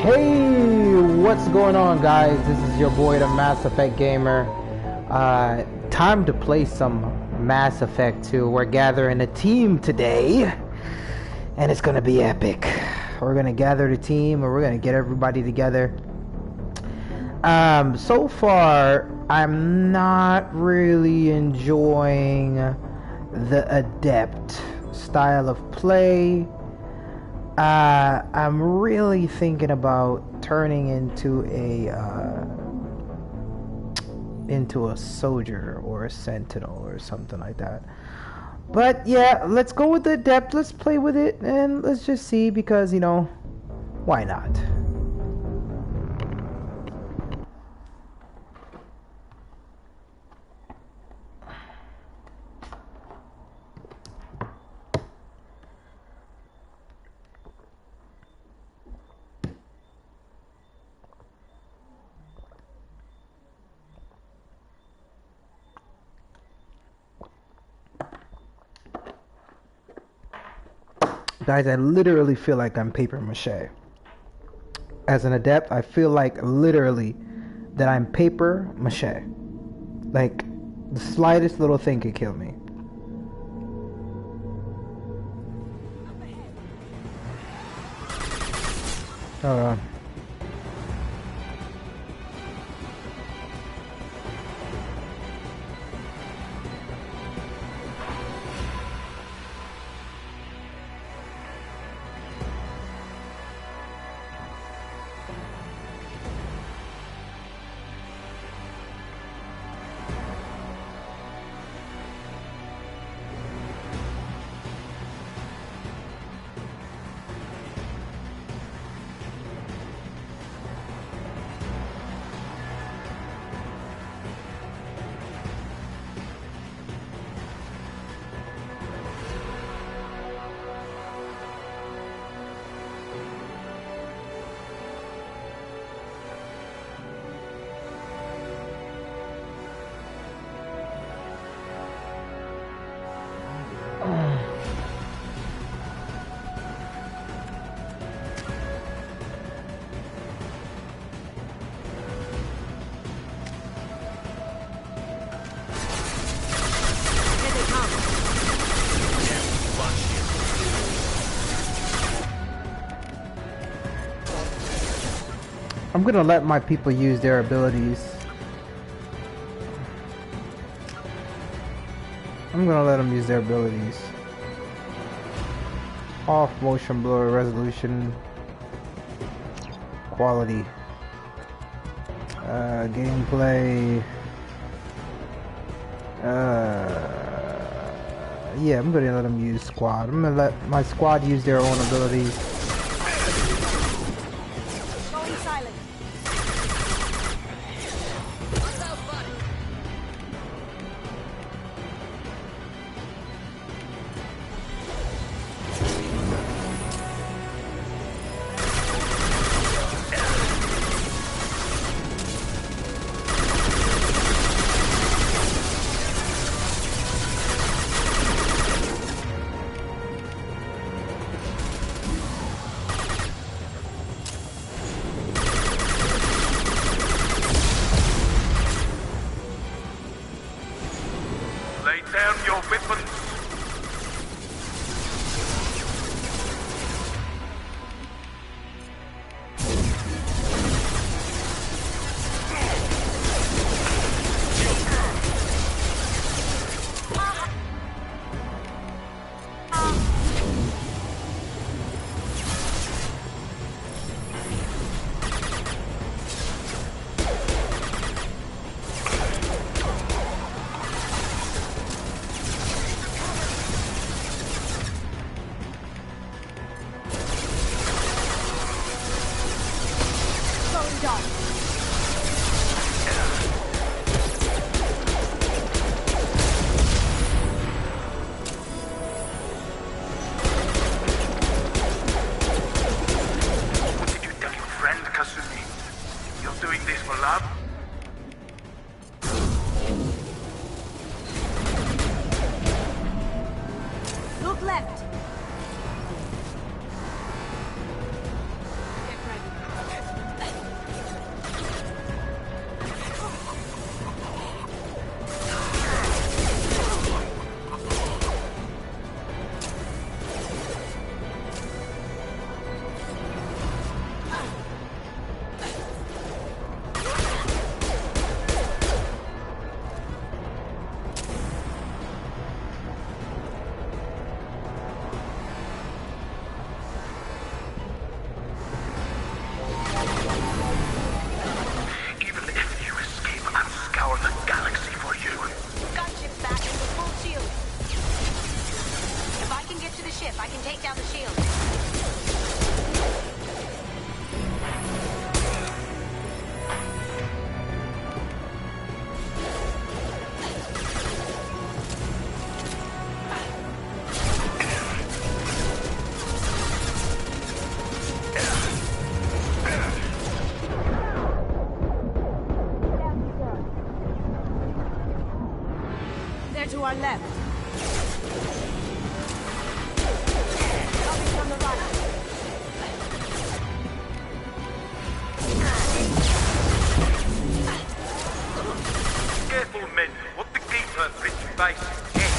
Hey, what's going on, guys? This is your boy, the Mass Effect Gamer. Time to play some Mass Effect 2. We're gathering a team today, and it's gonna be epic. We're gonna gather the team, and we're gonna get everybody together. So far, I'm not really enjoying the Adept style of play. I'm really thinking about turning into a soldier or a sentinel or something like that. But yeah, let's go with the Adept. Let's play with it and let's just see, because you know, why not? Guys, I literally feel like I'm paper mache. As an Adept, I feel like literally that I'm paper mache. Like, the slightest little thing could kill me. Hold on. I'm gonna let my people use their abilities. I'm gonna let them use their abilities. Off motion blur, resolution, quality, gameplay. Yeah, I'm gonna let them use squad. I'm gonna let my squad use their own abilities. Going silent. Lay down your weapons. Going dark. What did you tell your friend, Kasumi? You're doing this for love? Look left. Get ready. left. Coming from the right. Careful, men. What the keeper bridge face? Head.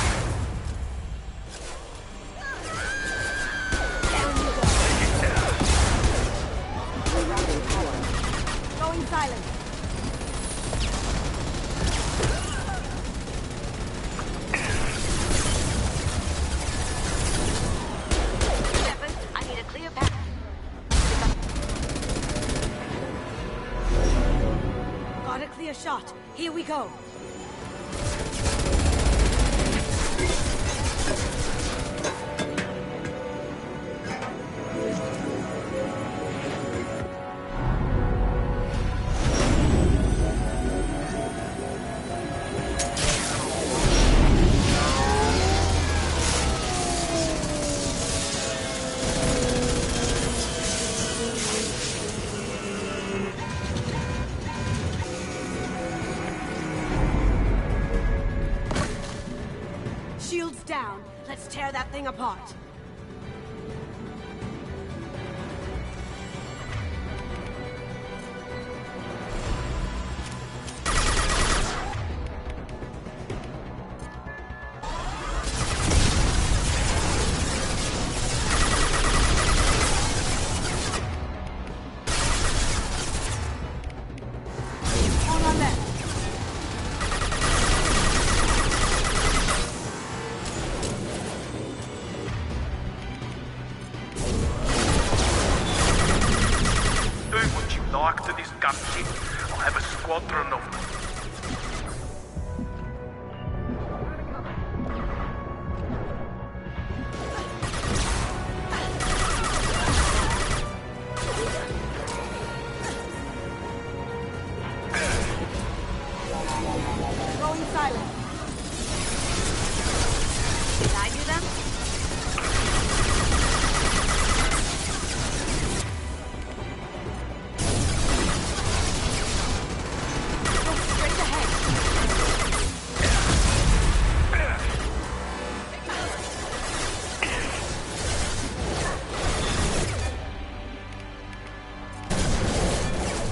Going silent. Shepard, I need a clear path. Got a clear shot. Here we go. Shields down. Let's tear that thing apart. On our left. Do what you like to this gunship. I'll have a squadron of them. Going silent. Did I do them? Go straight ahead.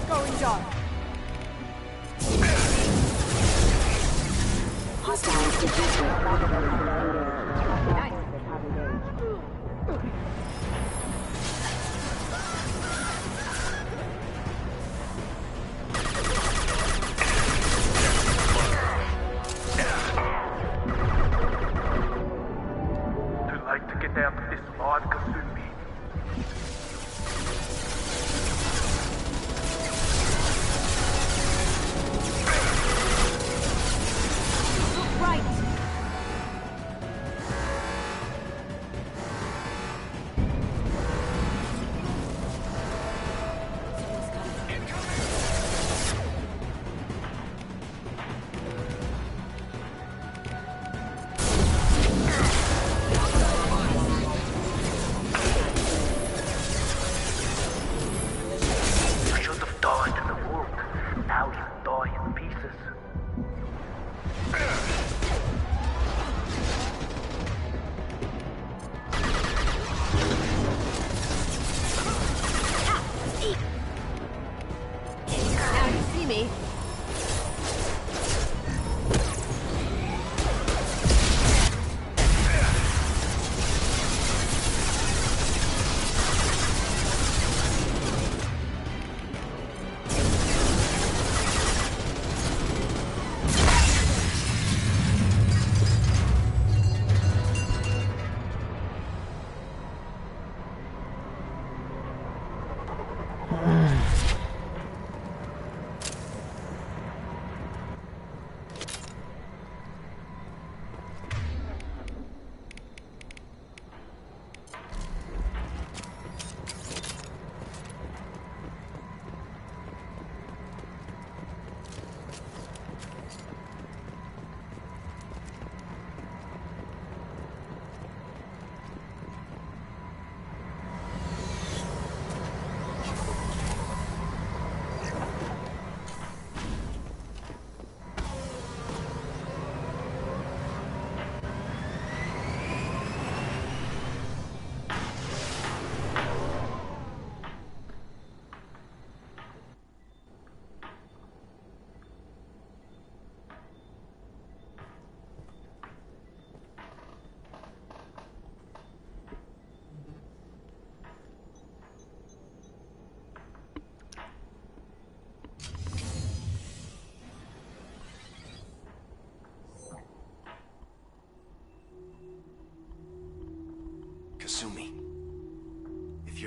Going dark. Hostiles defeated. Too late to get out of this alive, Kasumi. Look right.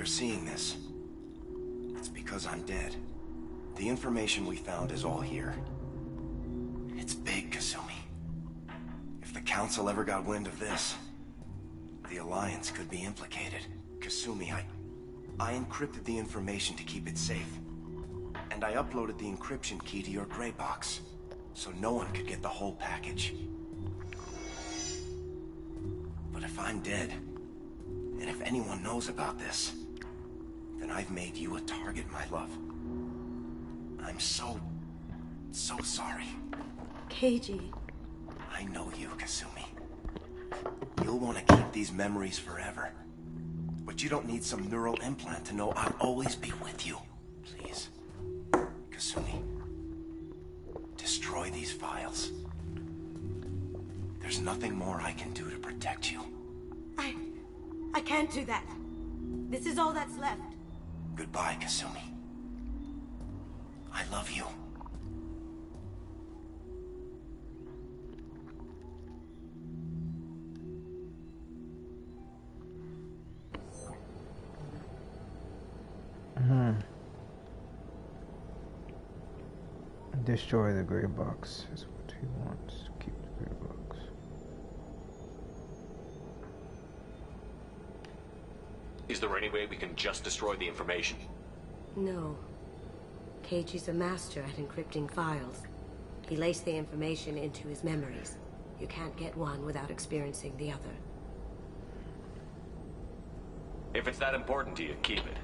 you're seeing this, it's because I'm dead. The information we found is all here. It's big, Kasumi. If the Council ever got wind of this, the Alliance could be implicated. Kasumi, I encrypted the information to keep it safe. And I uploaded the encryption key to your gray box, so no one could get the whole package. But if I'm dead, and if anyone knows about this, then I've made you a target, my love. I'm so sorry. Keiji. I know you, Kasumi. You'll want to keep these memories forever. But you don't need some neural implant to know I'll always be with you. Please. Kasumi. Destroy these files. There's nothing more I can do to protect you. I can't do that. This is all that's left. Goodbye, Kasumi. I love you. Destroy the gray box is what he wants. Keep the gray box. Is there any way we can just destroy the information? No. Keiji's a master at encrypting files. He laced the information into his memories. You can't get one without experiencing the other. If it's that important to you, keep it.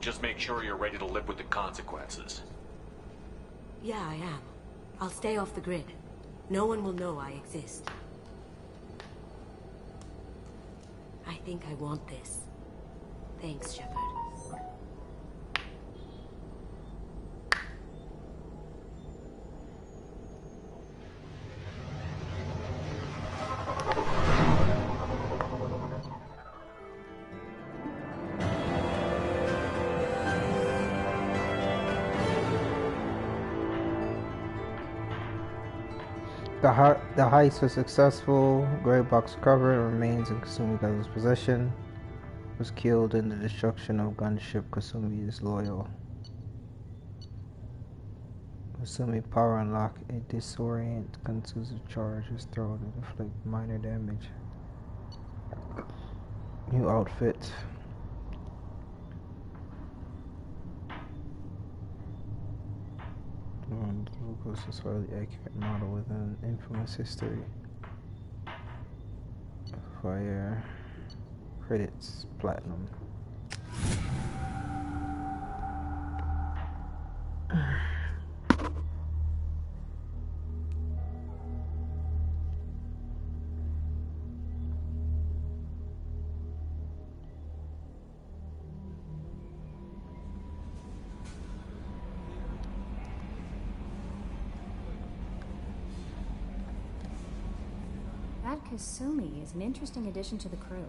Just make sure you're ready to live with the consequences. Yeah, I am. I'll stay off the grid. No one will know I exist. I think I want this. Thanks, Shepard. The heist was successful. Gray box covered remains in Kasumi Gazo's possession. Was killed in the destruction of gunship. Kasumi is loyal. Kasumi power unlock. A disorient contusive charge is thrown to inflict minor damage. New outfit. Ghost is a highly accurate model with an infamous history. Fire. Credits. Platinum. That Kasumi is an interesting addition to the crew.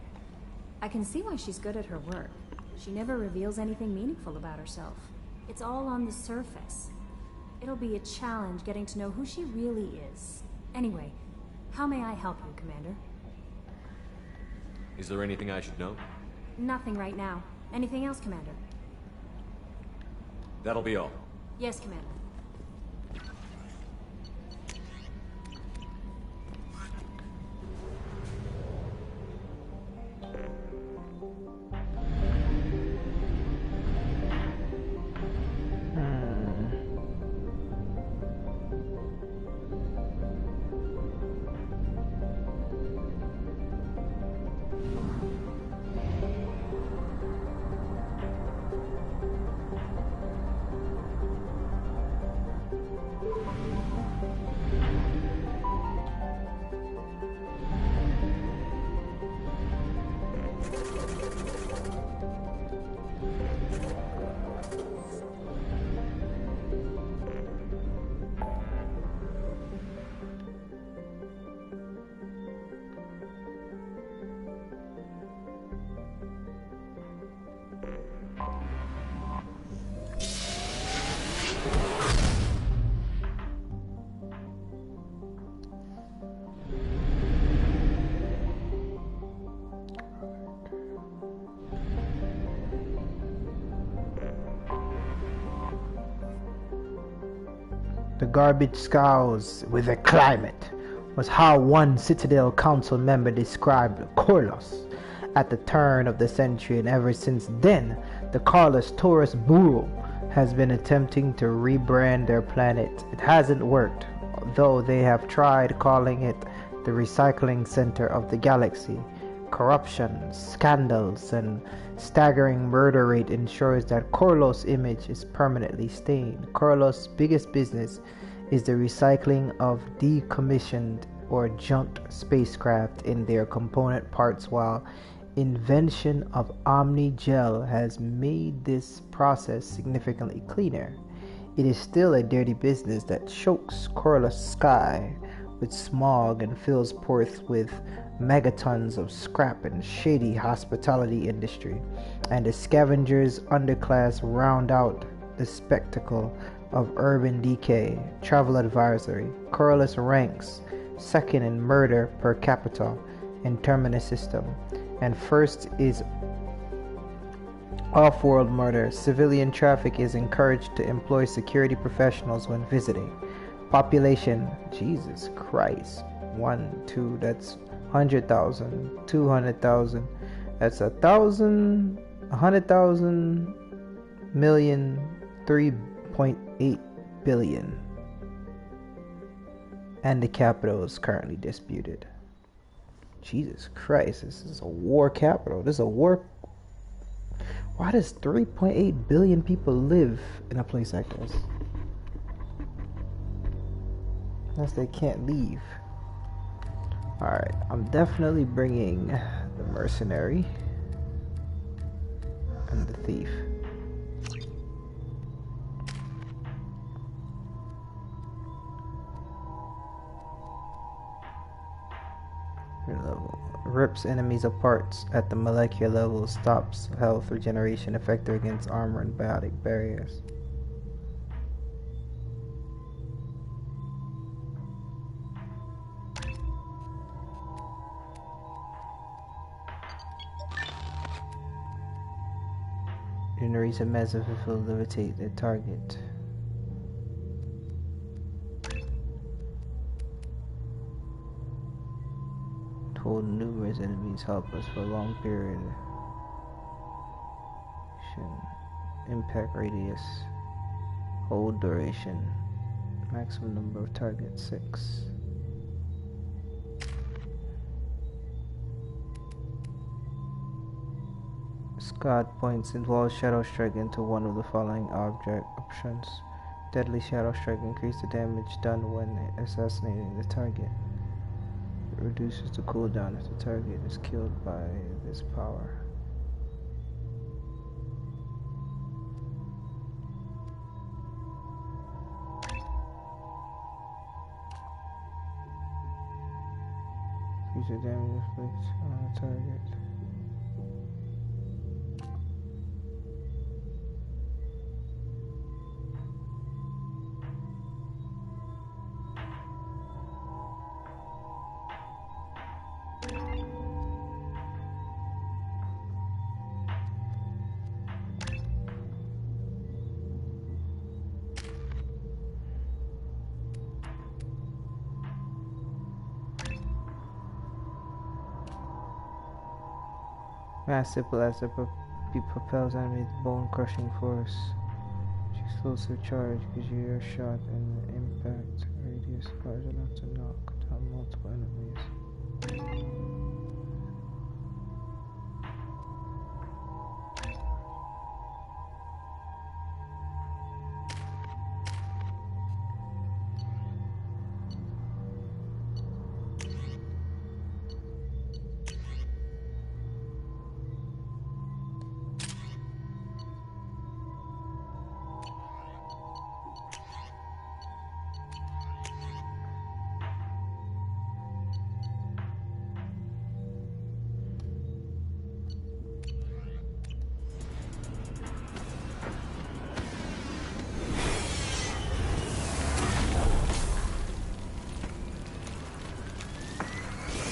I can see why she's good at her work. She never reveals anything meaningful about herself. It's all on the surface. It'll be a challenge getting to know who she really is. Anyway, how may I help you, Commander? Is there anything I should know? Nothing right now. Anything else, Commander? That'll be all. Yes, Commander. The garbage scows with the climate was how one Citadel Council member described Corlos at the turn of the century, and ever since then, the Carlos Taurus Bureau has been attempting to rebrand their planet. It hasn't worked, though they have tried calling it the recycling center of the galaxy. Corruption, scandals, and staggering murder rate ensures that Corlos' image is permanently stained. Corlos' biggest business is the recycling of decommissioned or junked spacecraft in their component parts, while invention of Omni-Gel has made this process significantly cleaner. It is still a dirty business that chokes Corlos' sky with smog and fills ports with megatons of scrap and shady hospitality industry, and the scavengers underclass round out the spectacle of urban decay. Travel advisory: Corlos ranks second in murder per capita in Terminus system, and first is off-world murder. Civilian traffic is encouraged to employ security professionals when visiting. Population, Jesus Christ, 1, 2, that's 100,000, 200,000, that's 1,000, 100,000 million, 3.8 billion. And the capital is currently disputed. Jesus Christ, this is a war capital. This is a war. Why does 3.8 billion people live in a place like this? Unless they can't leave. Alright, I'm definitely bringing the mercenary and the thief. Level. Rips enemies apart at the molecular level, stops health regeneration, effective against armor and biotic barriers. Generates a massive will levitate the target. Hold numerous enemies, help us for a long period. Impact radius, hold duration, maximum number of targets 6. Scott points involves Shadow Strike into one of the following object options. Deadly Shadow Strike increases the damage done when assassinating the target. Reduces the cooldown if the target is killed by this power. Increase the damage inflicted on the target. Massive blaster propels enemy with bone-crushing force. Explosive charge gives you your shot and the impact radius large enough to knock down multiple enemies.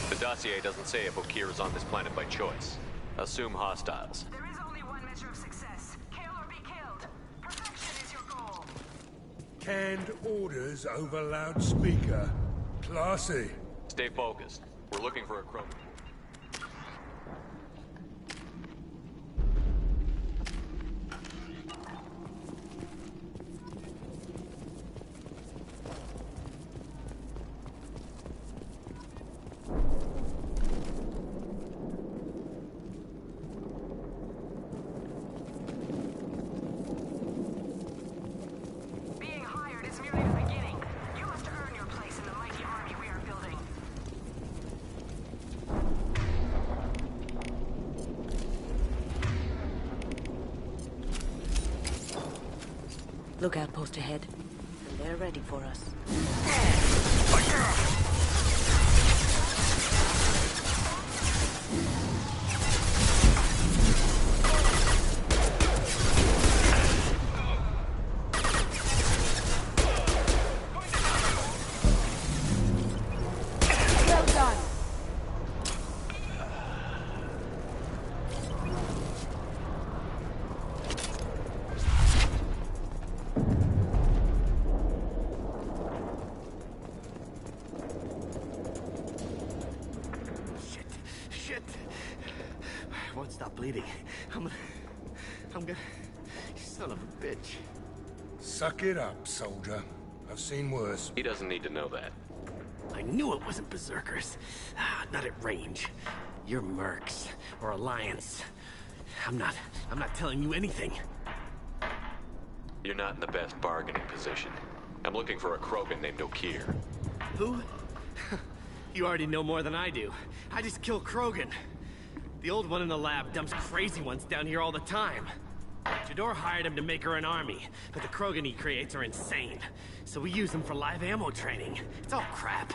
The dossier doesn't say if Okeer is on this planet by choice. Assume hostiles. There is only one measure of success. Kill or be killed. Perfection is your goal. canned orders over loudspeaker. Classy. Stay focused. We're looking for a Krogan. Being hired is merely the beginning. You must earn your place in the mighty army we are building. Lookout post ahead, and they're ready for us. Well done. Shit. I won't stop bleeding. I'm gonna... You son of a bitch. Suck it up, soldier. I've seen worse. He doesn't need to know that. I knew it wasn't Berserkers. Not at range. You're Mercs. Or Alliance. I'm not telling you anything. You're not in the best bargaining position. I'm looking for a Krogan named Okeer. Who? You already know more than I do. I just kill Krogan. The old one in the lab dumps crazy ones down here all the time. Jador hired him to make her an army, but the Krogan he creates are insane. So we use them for live ammo training. It's all crap.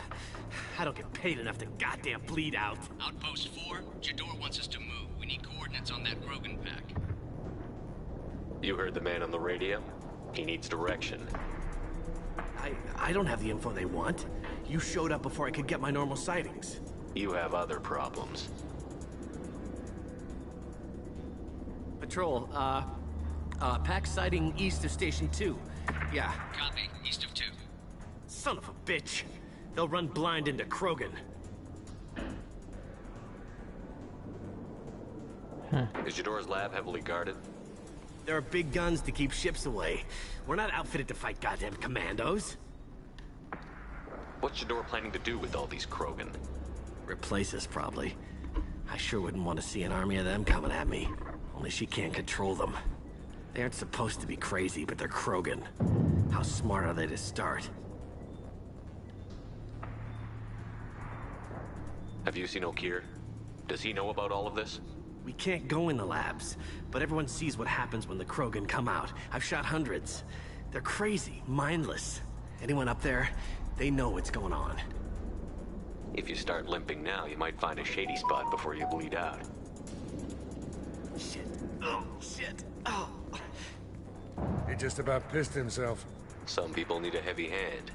I don't get paid enough to goddamn bleed out. Outpost 4, Jador wants us to move. We need coordinates on that Krogan pack. You heard the man on the radio? He needs direction. I don't have the info they want. You showed up before I could get my normal sightings. You have other problems. Patrol, pack sighting east of Station 2. Yeah. Copy. East of 2. Son of a bitch. They'll run blind into Krogan. Is Jador's lab heavily guarded? There are big guns to keep ships away. We're not outfitted to fight goddamn commandos. What's Jador planning to do with all these Krogan? Replace us, probably. I sure wouldn't want to see an army of them coming at me. Only she can't control them. They aren't supposed to be crazy, but they're Krogan. How smart are they to start? Have you seen Okeer? Does he know about all of this? We can't go in the labs, but everyone sees what happens when the Krogan come out. I've shot hundreds. They're crazy, mindless. Anyone up there, they know what's going on. If you start limping now, you might find a shady spot before you bleed out. Shit. Oh, shit. Oh. He just about pissed himself. Some people need a heavy hand.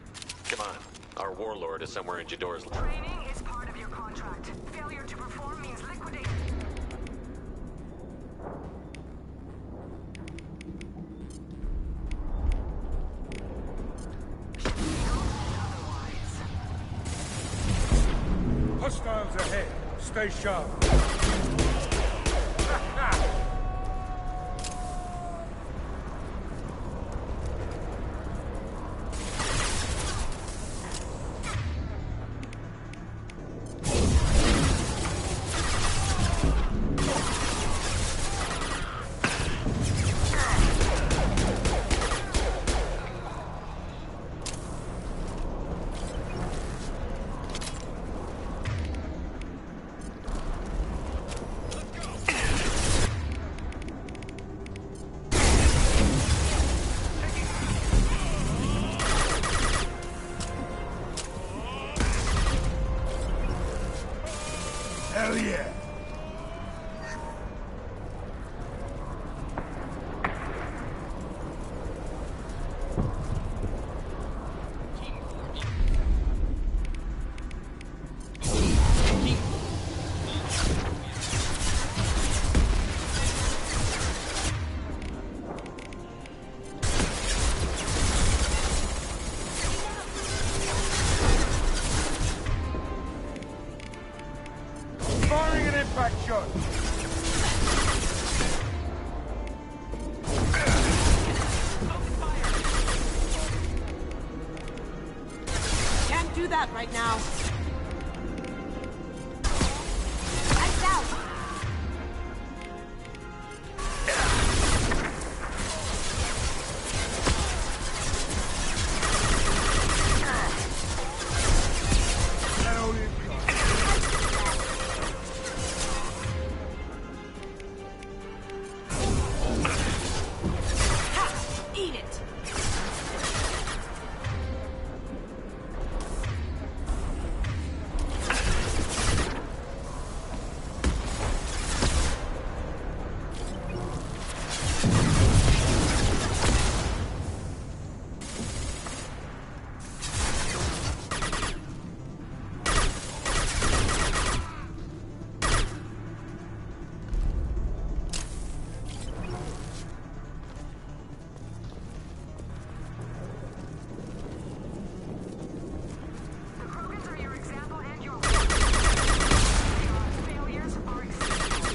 Come on. Our warlord is somewhere in Jador's lab. Training is part of your contract. Failure to perform means liquidation. Hostiles ahead. Stay sharp. that right now. Lights out. Eat it. The Krogans are your example and your failures are acceptable.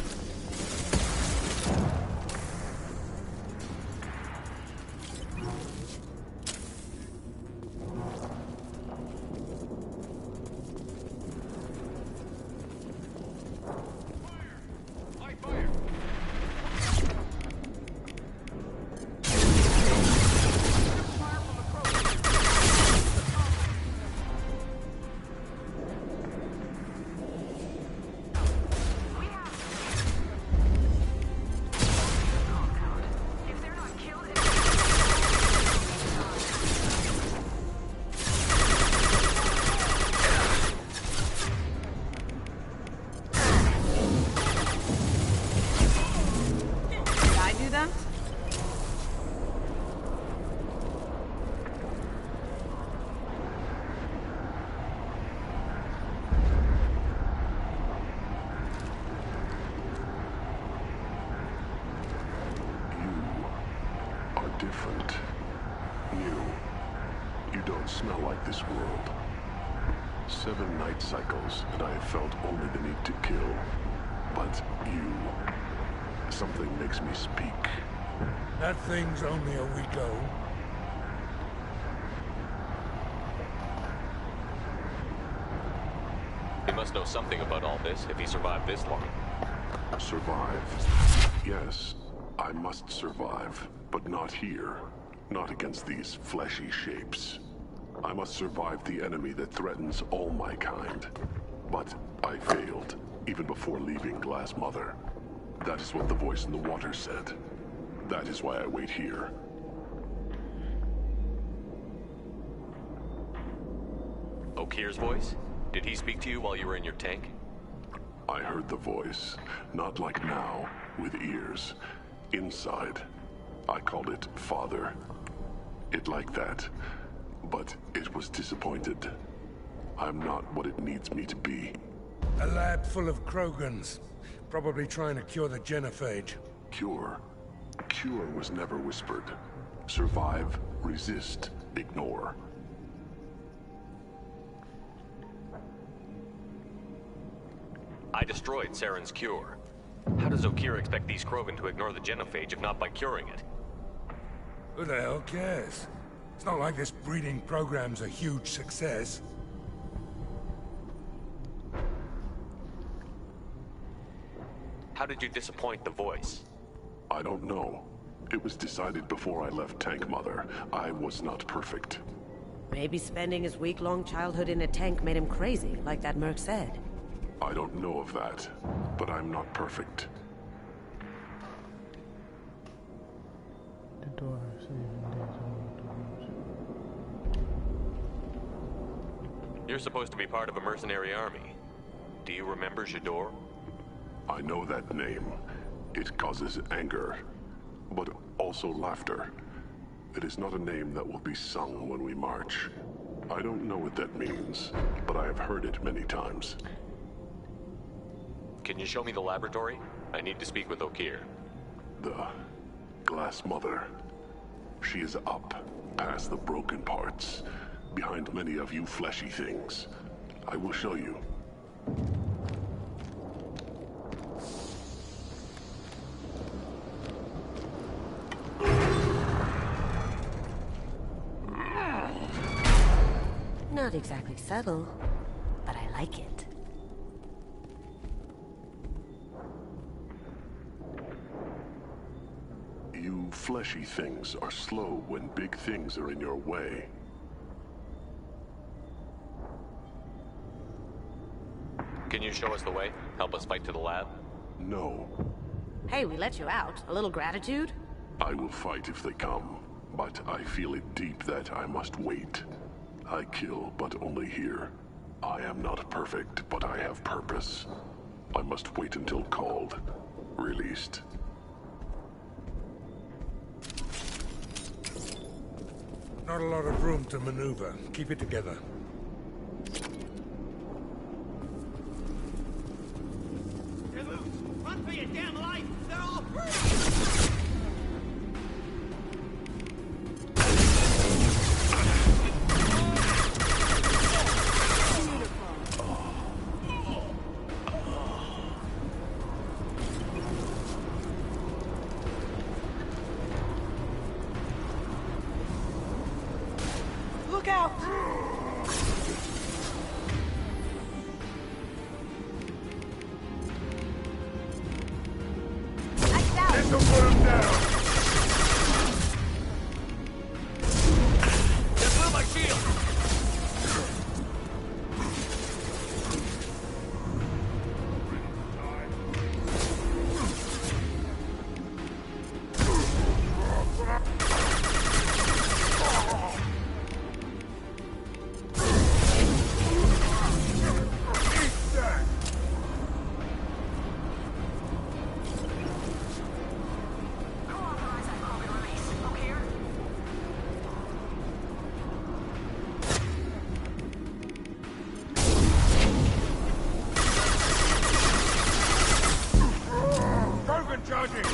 If they're not killed, Did I do that? You are different. New. You don't smell like this world. 7 night cycles, and I have felt only the need to kill. But you... something makes me speak. That thing's only a week old. He must know something about all this if he survived this long. Survive. Yes, I must survive, but not here. Not against these fleshy shapes. I must survive the enemy that threatens all my kind. But I failed, even before leaving Glass Mother. That is what the voice in the water said. That is why I wait here. Okir's voice? Did he speak to you while you were in your tank? I heard the voice, not like now, with ears. Inside. I called it Father. It liked that, but it was disappointed. I'm not what it needs me to be. A lab full of Krogans. Probably trying to cure the genophage. Cure? Cure was never whispered. Survive, resist, ignore. I destroyed Saren's cure. How does Okir expect these Krogan to ignore the genophage if not by curing it? Who the hell cares? It's not like this breeding program's a huge success. How did you disappoint the voice? I don't know. It was decided before I left Tank Mother. I was not perfect. Maybe spending his week-long childhood in a tank made him crazy, like that merc said. I don't know of that, but I'm not perfect. You're supposed to be part of a mercenary army. Do you remember J'dor? I know that name. It causes anger, but also laughter. It is not a name that will be sung when we march. I don't know what that means, but I have heard it many times. Can you show me the laboratory? I need to speak with Okir. The Glass Mother. She is up, past the broken parts, behind many of you fleshy things. I will show you. not exactly subtle, but I like it. You fleshy things are slow when big things are in your way. Can you show us the way? Help us fight to the lab? No. Hey, we let you out. A little gratitude? I will fight if they come, but I feel it deep that I must wait. I kill, but only here. I am not perfect, but I have purpose. I must wait until called, released. Not a lot of room to maneuver. Keep it together. Run for your damn life! They're all Look out! This'll put him down! Just blew my shield! Charging!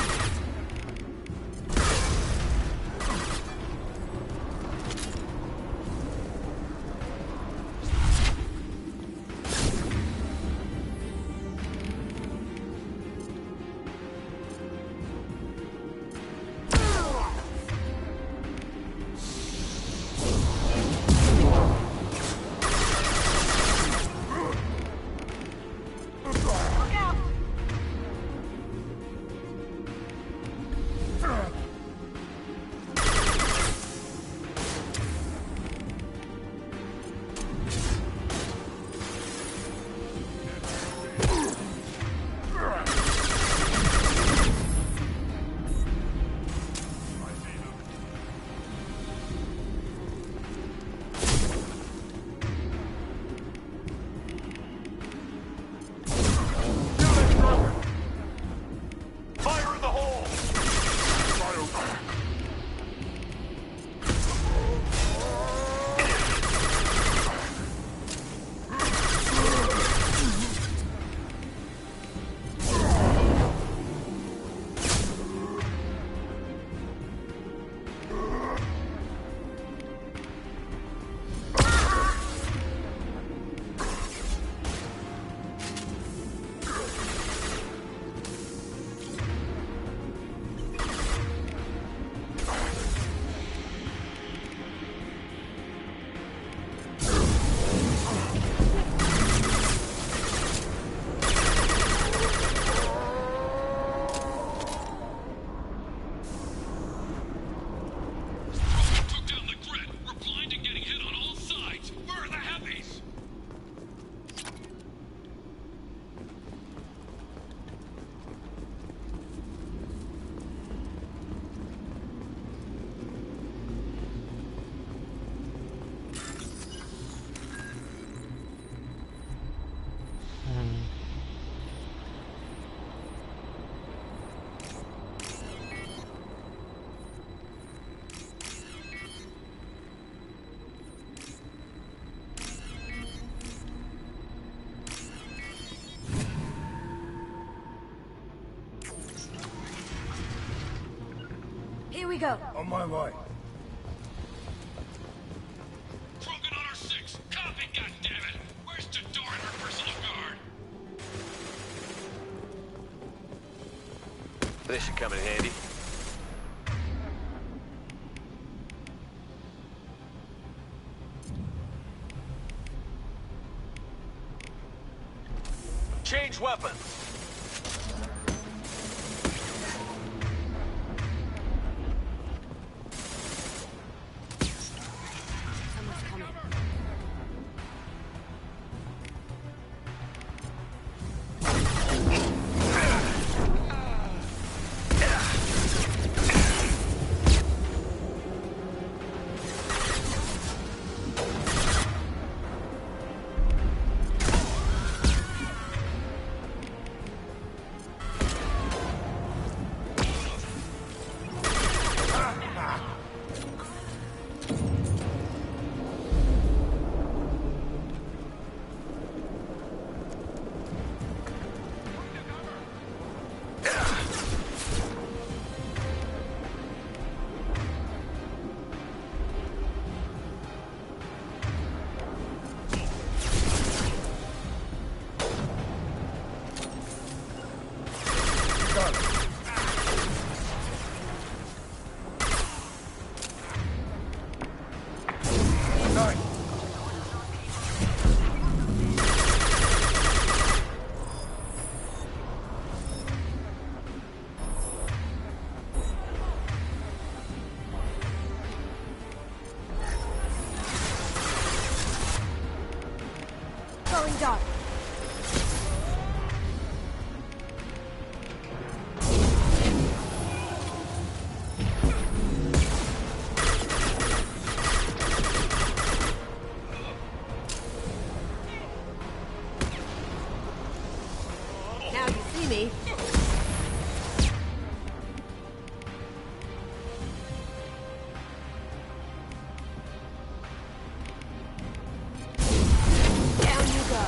Here we go. On my way. Krogan on our 6! Copy, goddammit! Where's Jador and her personal guard? This should come in handy. Change weapons. Someone's coming. Going dark. Now you see me. Down you go.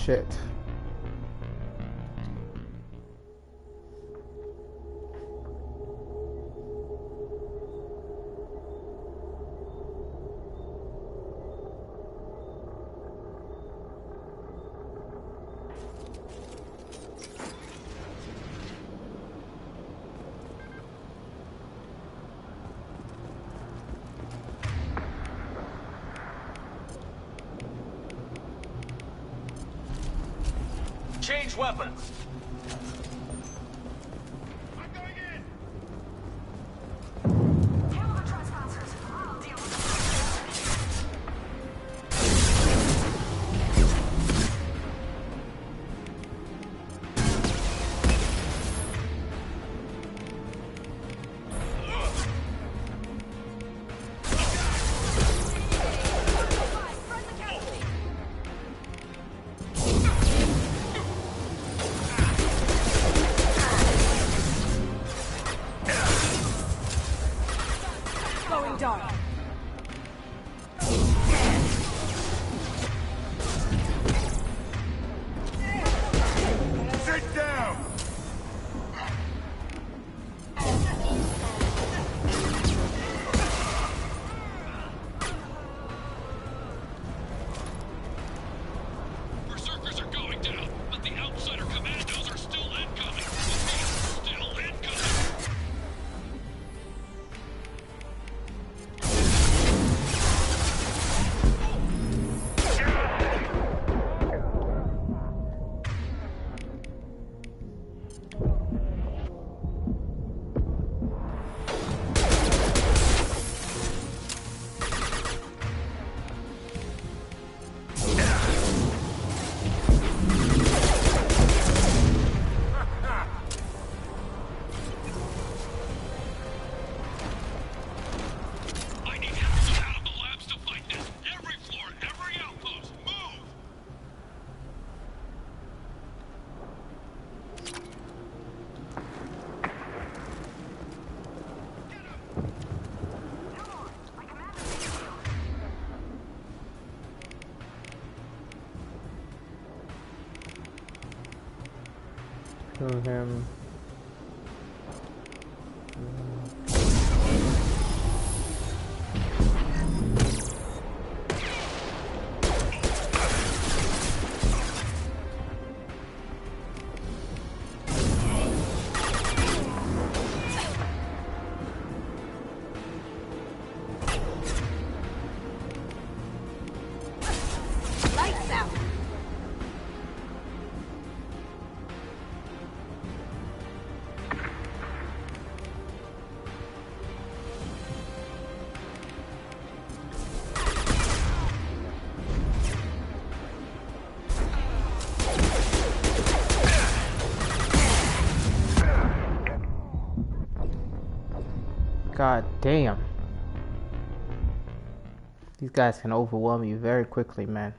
shit. Change weapons. I'm going in. Kill the trespassers. I'll deal with Going dark. Sit down! Berserkers are going down, but the outsider commandos are still incoming. Still incoming. I need everyone out of the labs to fight this. Every floor, every outpost, move! Kill him. Lights out. God damn. These guys can overwhelm you very quickly, man.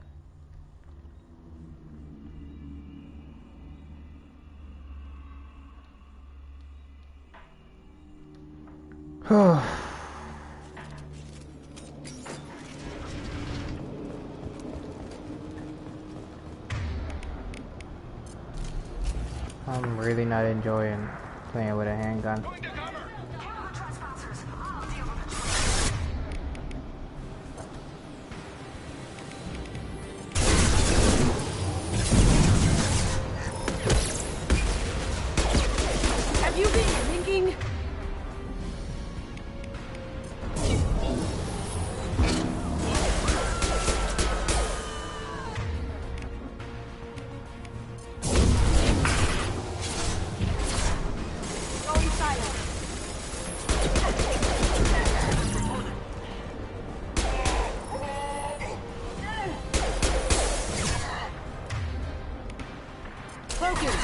I'm really not enjoying playing with a handgun. Have you been thinking? Going silent. Broken.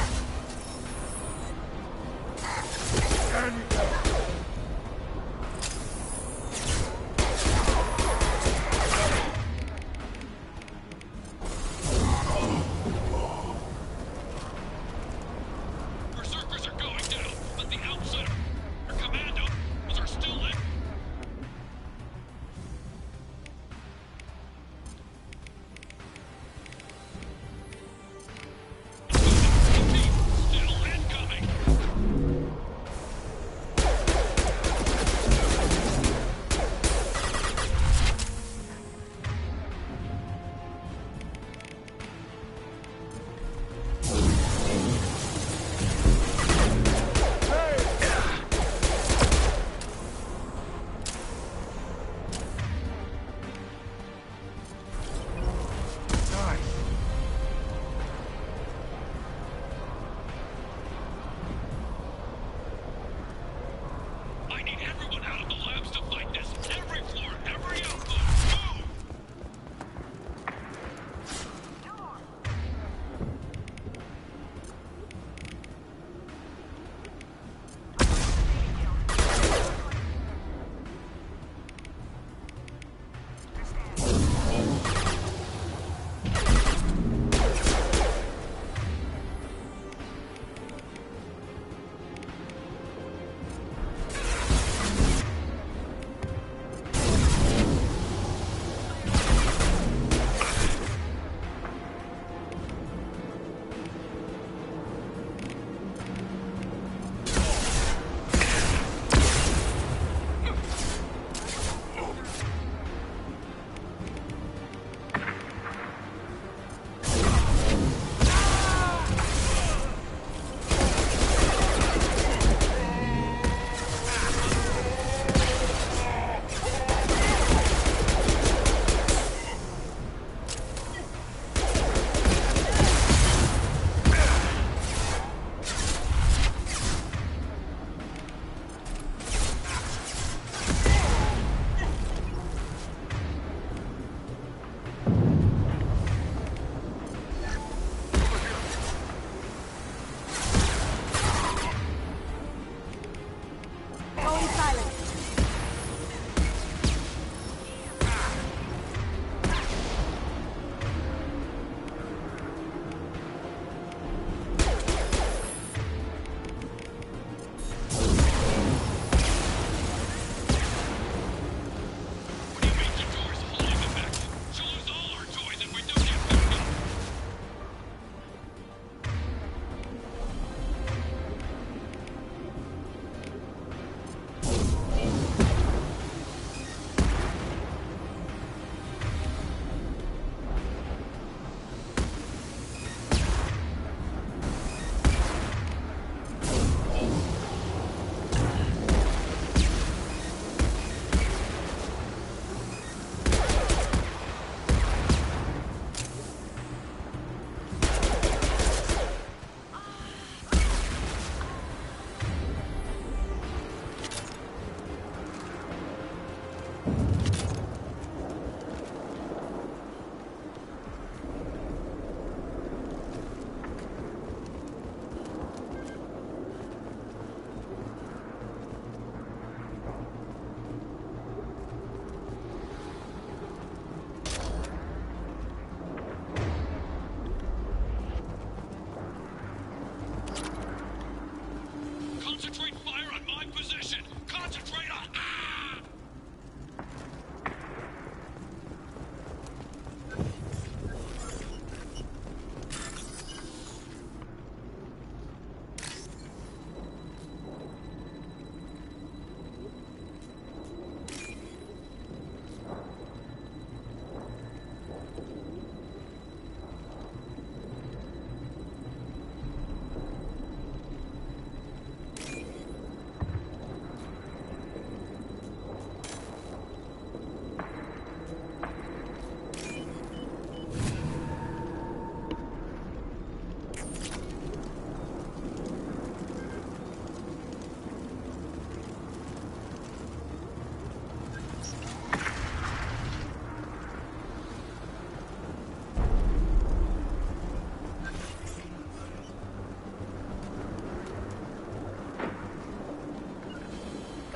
Berserkers are going down, but the outsider commandos are still in.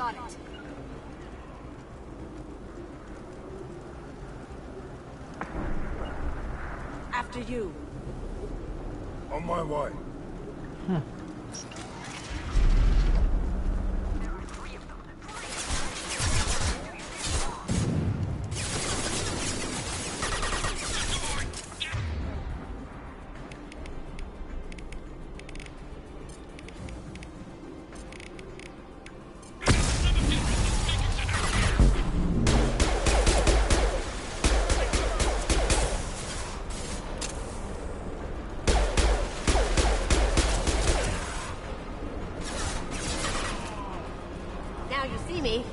On it. After you. On my way. Now you see me.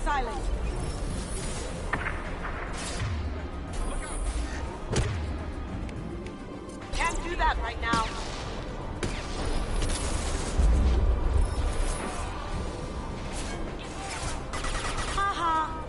Silent. Can't do that right now. Haha.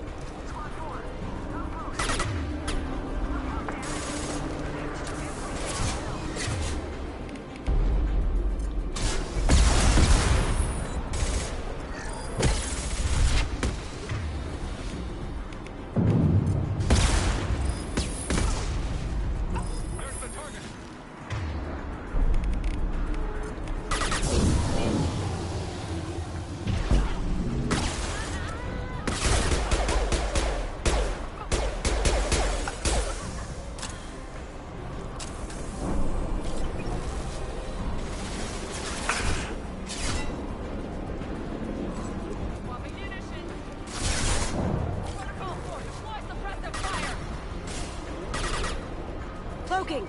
Cloaking.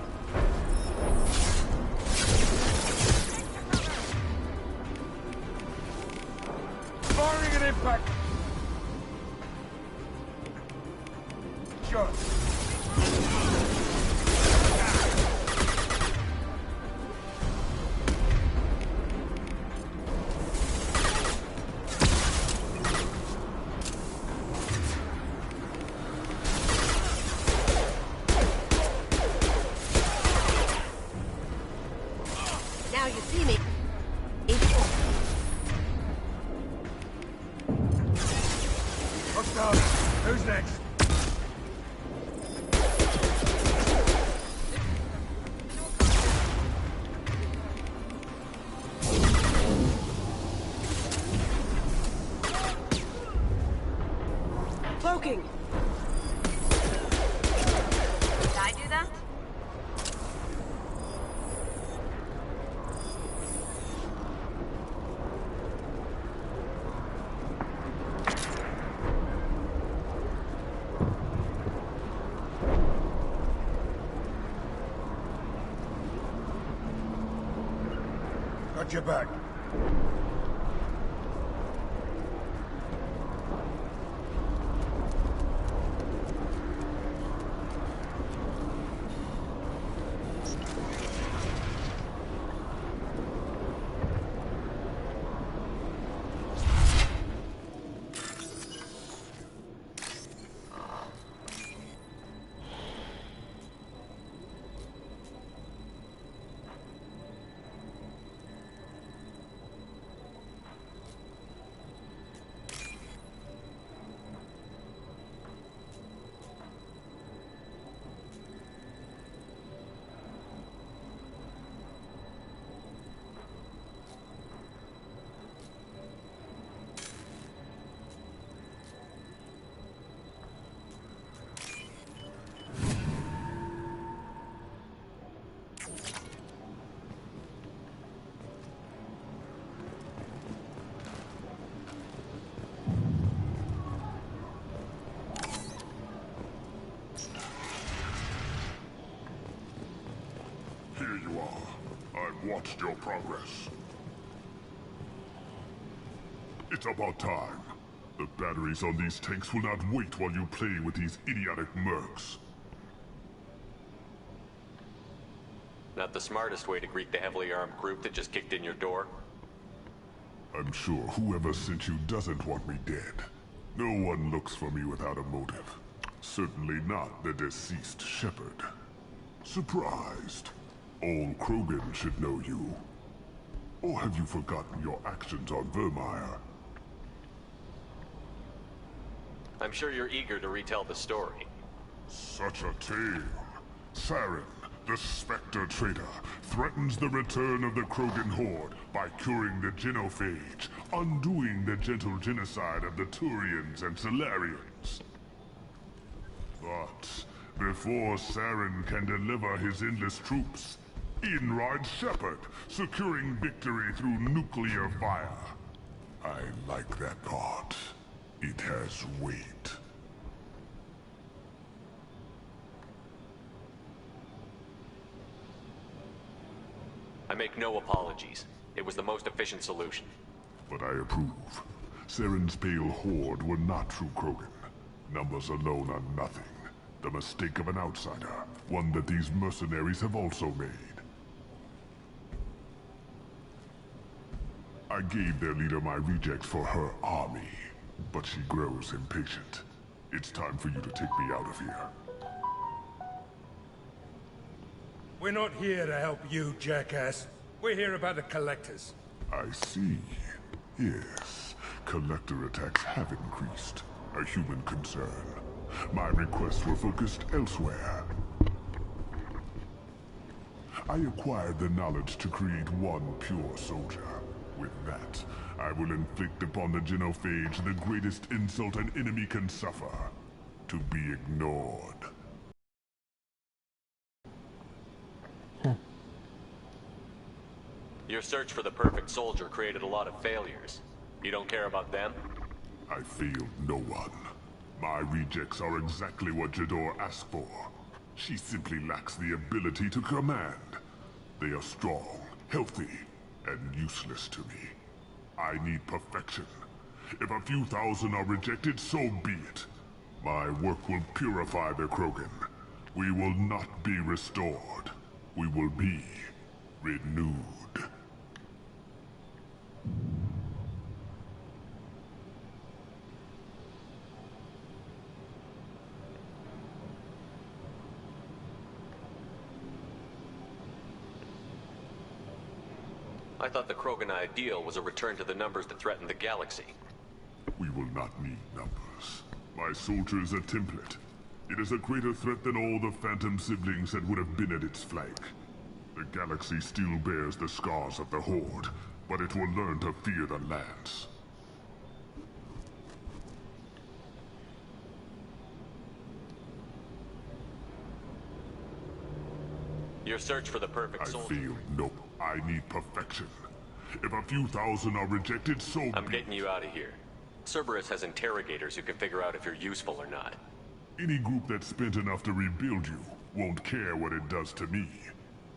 Firing an impact. Shot. Now you see me. Hostile. Who's next? Cloaking. Did I do that? got your back. Here you are. I've watched your progress. It's about time. The batteries on these tanks will not wait while you play with these idiotic mercs. Not the smartest way to greet the heavily armed group that just kicked in your door. I'm sure whoever sent you doesn't want me dead. No one looks for me without a motive. Certainly not the deceased Shepard. Surprised. All Krogan should know you. Or have you forgotten your actions on Vermeer? I'm sure you're eager to retell the story. Such a tale. Saren, the Spectre traitor, threatens the return of the Krogan horde by curing the genophage, undoing the gentle genocide of the Turians and Salarians. But before Saren can deliver his endless troops, in rides Shepard, securing victory through nuclear fire. I like that part. It has weight. I make no apologies. It was the most efficient solution. But I approve. Saren's pale horde were not true Krogan. Numbers alone are nothing. The mistake of an outsider, one that these mercenaries have also made. I gave their leader my rejects for her army, but she grows impatient. It's time for you to take me out of here. We're not here to help you, jackass. We're here about the Collectors. I see. Yes, Collector attacks have increased. A human concern. My requests were focused elsewhere. I acquired the knowledge to create one pure soldier. With that, I will inflict upon the genophage the greatest insult an enemy can suffer. To be ignored. Your search for the perfect soldier created a lot of failures. You don't care about them? I failed no one. My rejects are exactly what Jedore asked for. She simply lacks the ability to command. They are strong, healthy, and useless to me. I need perfection. If a few thousand are rejected, so be it. My work will purify the Krogan. We will not be restored. We will be renewed. I thought the Krogan ideal was a return to the numbers that threatened the galaxy. We will not need numbers. My soldier is a template. It is a greater threat than all the Phantom siblings that would have been at its flank. The galaxy still bears the scars of the Horde, but it will learn to fear the Lance. Your search for the perfect soldier... I failed. Nope. I need perfection. If a few thousand are rejected, so I'm getting you out of here. Cerberus has interrogators who can figure out if you're useful or not. Any group that's spent enough to rebuild you won't care what it does to me.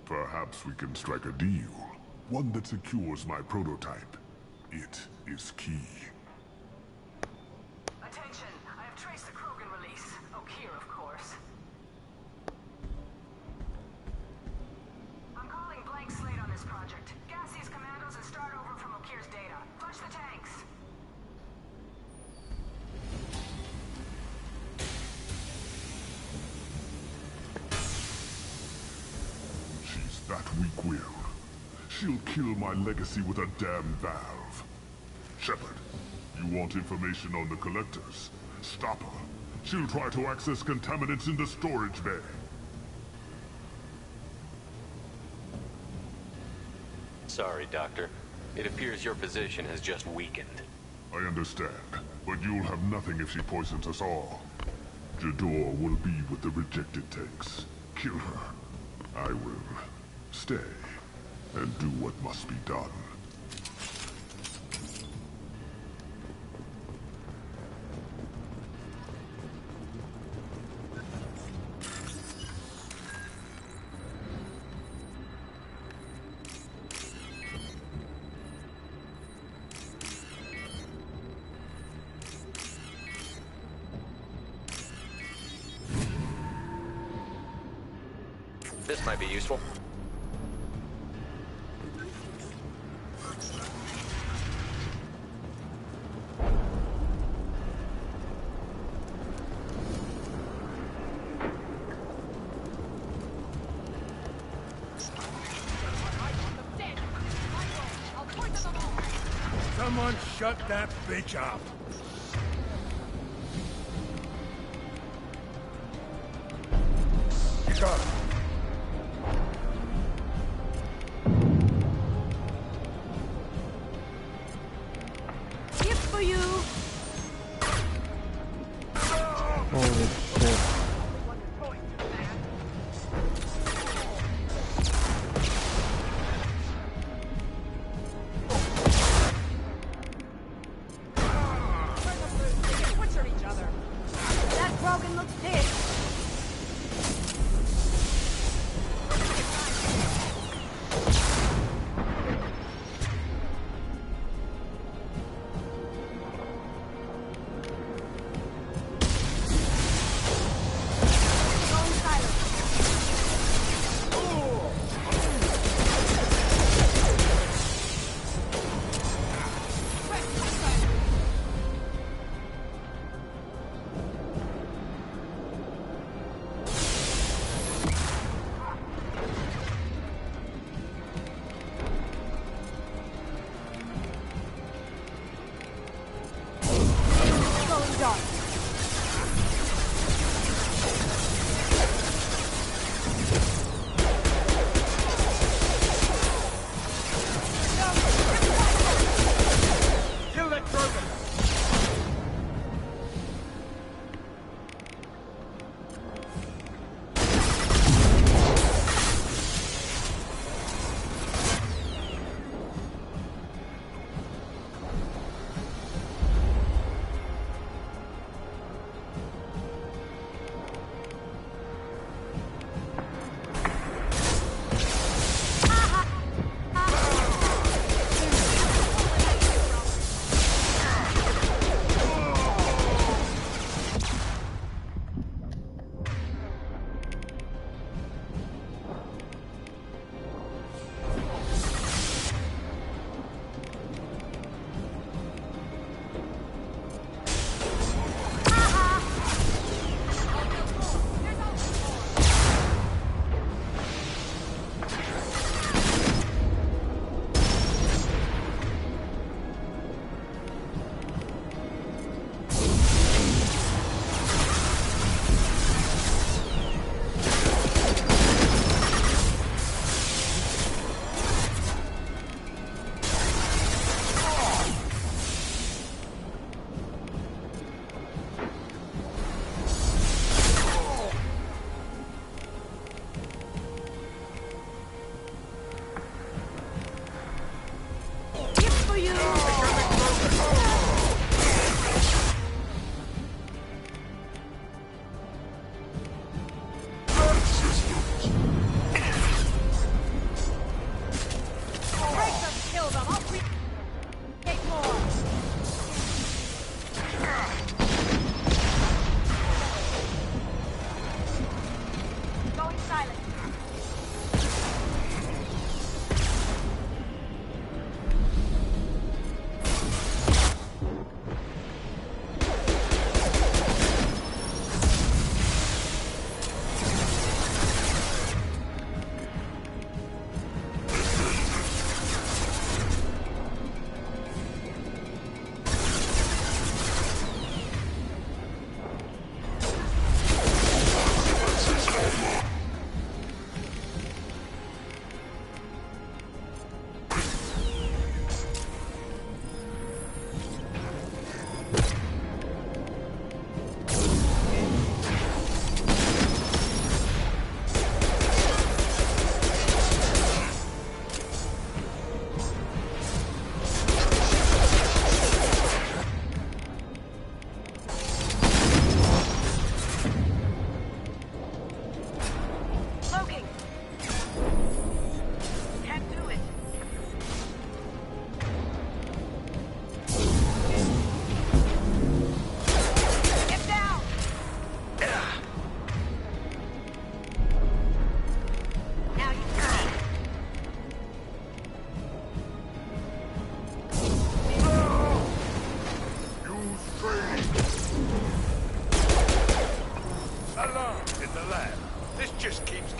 Perhaps we can strike a deal. one that secures my prototype. It is key. Attention, I have traced the Krogan release. Okeer, of course. I'm calling blank slate on this project. Gas these commandos and start over from Okeer's data. Flush the tanks. She's that weak-willed. She'll kill my legacy with a damn valve. Shepard, you want information on the Collectors? Stop her. She'll try to access contaminants in the storage bay. Sorry, Doctor. It appears your position has just weakened. I understand, but you'll have nothing if she poisons us all. Jedore will be with the rejected tanks. Kill her. I will stay and do what must be done. This might be useful. Someone shut that bitch up. You got it. Gift for you. Holy shit. That Krogan looks pissed.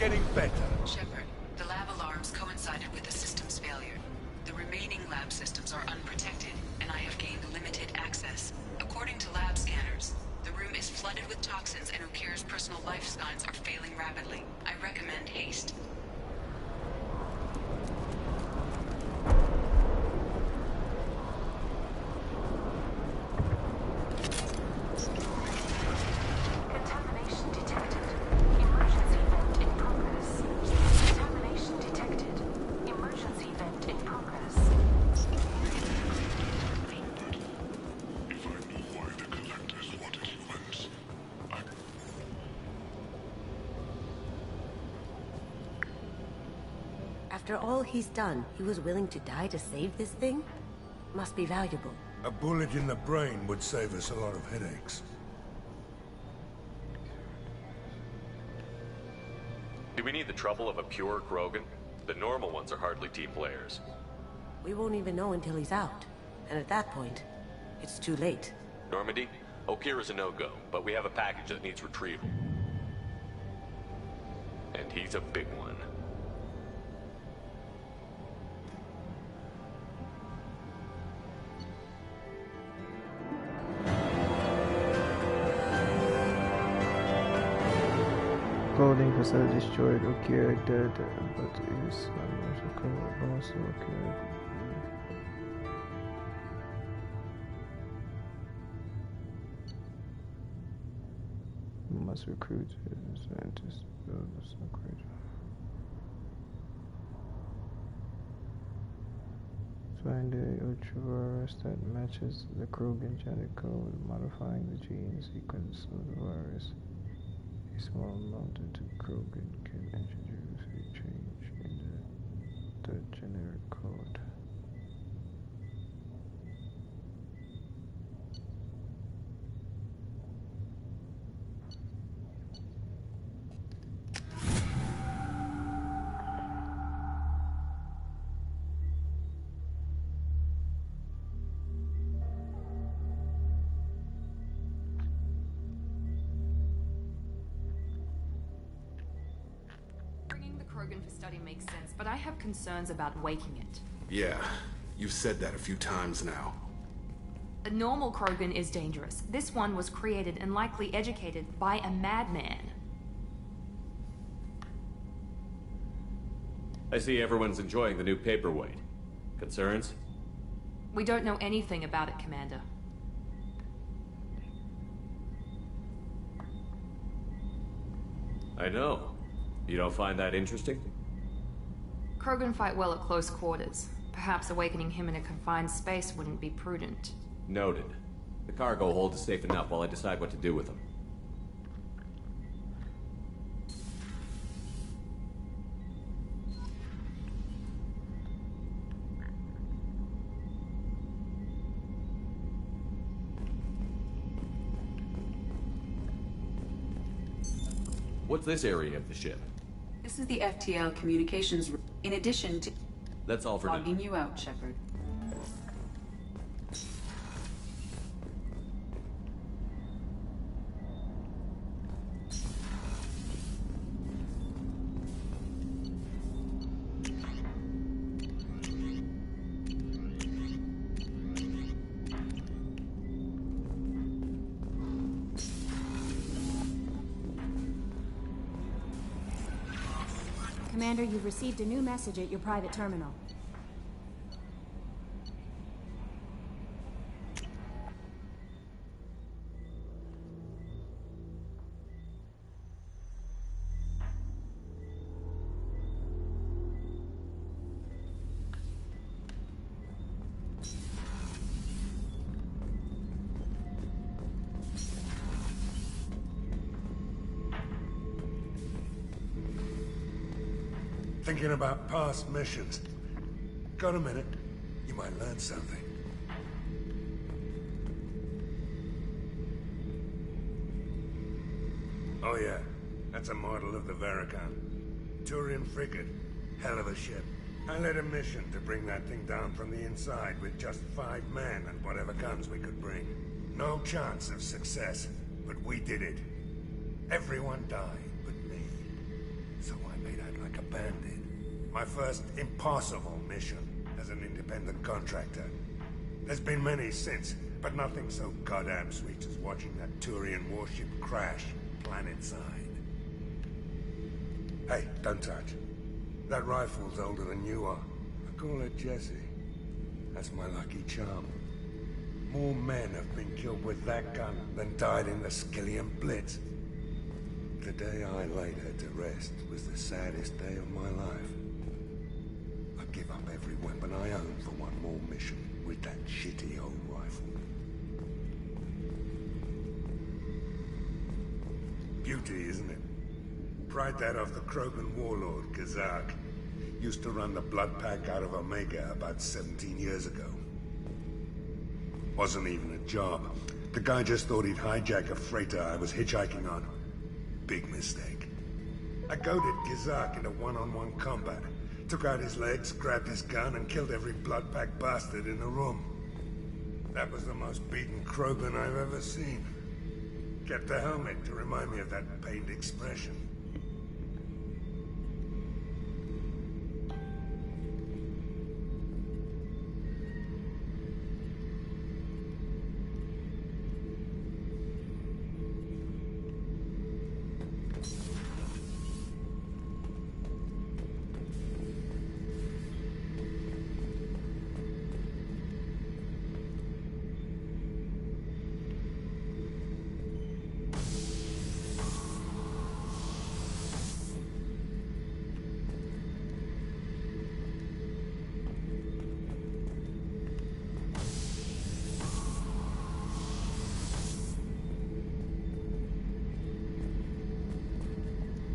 getting better. Shepard, the lab alarms coincided with the system's failure. The remaining lab systems are unprotected, and I have gained limited access. According to lab scanners, the room is flooded with toxins and Ukir's personal life signs are failing rapidly. I recommend haste. Contamination detected. Emergency vent in progress. Contamination detected. Emergency vent in progress. If I knew why the Collectors wanted humans, After all he's done, he was willing to die to save this thing? Must be valuable. A bullet in the brain would save us a lot of headaches. Do we need the trouble of a pure Krogan? The normal ones are hardly team players. We won't even know until he's out. And at that point, it's too late. Normandy, Ukir is a no-go, but we have a package that needs retrieval. And he's a big one. Clothing facility destroyed. Ukir dead, but is also Ukir. Must recruit scientists to build a secret. Find a ultra-virus that matches the Krogan genetic code, modifying the gene sequence of the virus. A small amount of Krogan can introduce a change in the generic code. Krogan for study makes sense, but I have concerns about waking it. Yeah, you've said that a few times now. A normal Krogan is dangerous. This one was created and likely educated by a madman. I see everyone's enjoying the new paperweight. Concerns? We don't know anything about it, Commander. I know. You don't find that interesting? Krogan fight well at close quarters. Perhaps awakening him in a confined space wouldn't be prudent. Noted. The cargo hold is safe enough while I decide what to do with him. What's this area of the ship? This is the FTL communications room. In addition to... That's all for now. Logging you out, Shepard. Commander, you've received a new message at your private terminal. Thinking about past missions. Got a minute? You might learn something. Oh yeah, that's a model of the Veracon. Turian frigate. Hell of a ship. I led a mission to bring that thing down from the inside with just 5 men and whatever guns we could bring. No chance of success, but we did it. Everyone died but me. So I Bandit. My first impossible mission as an independent contractor. There's been many since, but nothing so goddamn sweet as watching that Turian warship crash planetside. Hey, don't touch. That rifle's older than you are. I call it Jesse. That's my lucky charm. More men have been killed with that gun than died in the Skillian Blitz. The day I laid her to rest was the saddest day of my life. I'd give up every weapon I own for one more mission with that shitty old rifle. Beauty, isn't it? Pried that off the Krogan warlord, Kazak. Used to run the blood pack out of Omega about 17 years ago. Wasn't even a job. The guy just thought he'd hijack a freighter I was hitchhiking on. Big mistake. I goaded Kazak into one-on-one combat. Took out his legs, grabbed his gun, and killed every blood pack bastard in the room. That was the most beaten Krogan I've ever seen. Kept a helmet to remind me of that pained expression.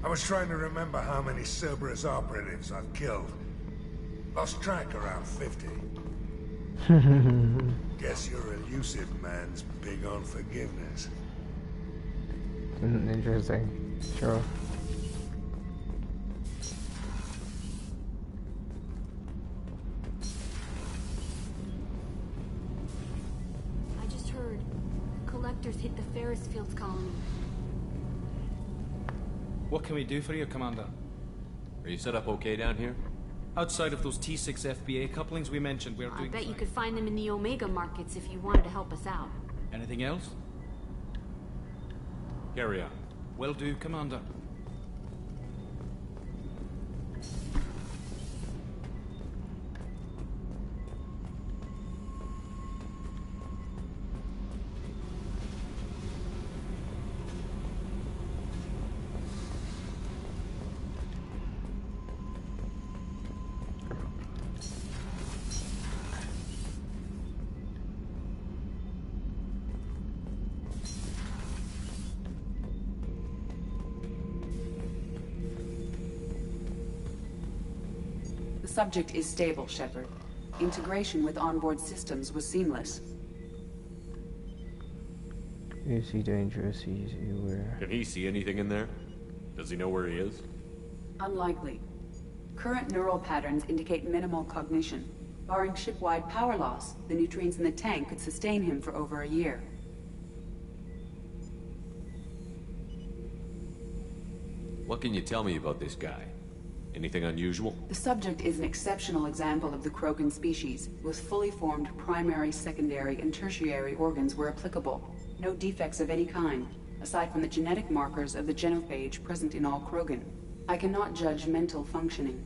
I was trying to remember how many Cerberus operatives I've killed. Lost track around 50. Guess your elusive man's big on forgiveness. Interesting. Sure. I just heard collectors hit the Ferris Fields colony. What can we do for you, Commander? Are you set up okay down here? Outside of those T6 FBA couplings we mentioned, we're doing I bet fine. you could find them in the Omega markets if you wanted to help us out. Anything else? Carry on. Will do, Commander. The subject is stable, Shepard. Integration with onboard systems was seamless. Is he dangerous? Is he where? Can he see anything in there? Does he know where he is? Unlikely. Current neural patterns indicate minimal cognition. Barring ship-wide power loss, the nutrients in the tank could sustain him for over a year. What can you tell me about this guy? Anything unusual? The subject is an exceptional example of the Krogan species, with fully formed primary, secondary, and tertiary organs where applicable. No defects of any kind, aside from the genetic markers of the genophage present in all Krogan. I cannot judge mental functioning.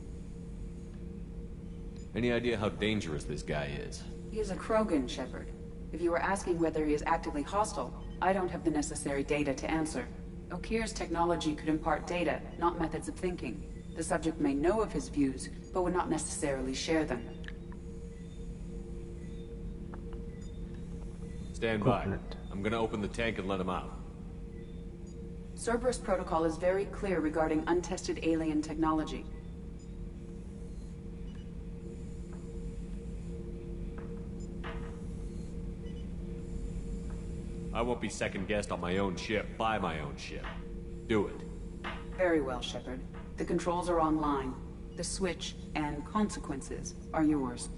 Any idea how dangerous this guy is? He is a Krogan, Shepard. If you were asking whether he is actively hostile, I don't have the necessary data to answer. Okeer's technology could impart data, not methods of thinking. The subject may know of his views, but would not necessarily share them. Stand by. I'm gonna open the tank and let him out. Cerberus protocol is very clear regarding untested alien technology. I won't be second-guessed on my own ship, by my own ship. Do it. Very well, Shepard. The controls are online. The switch and consequences are yours.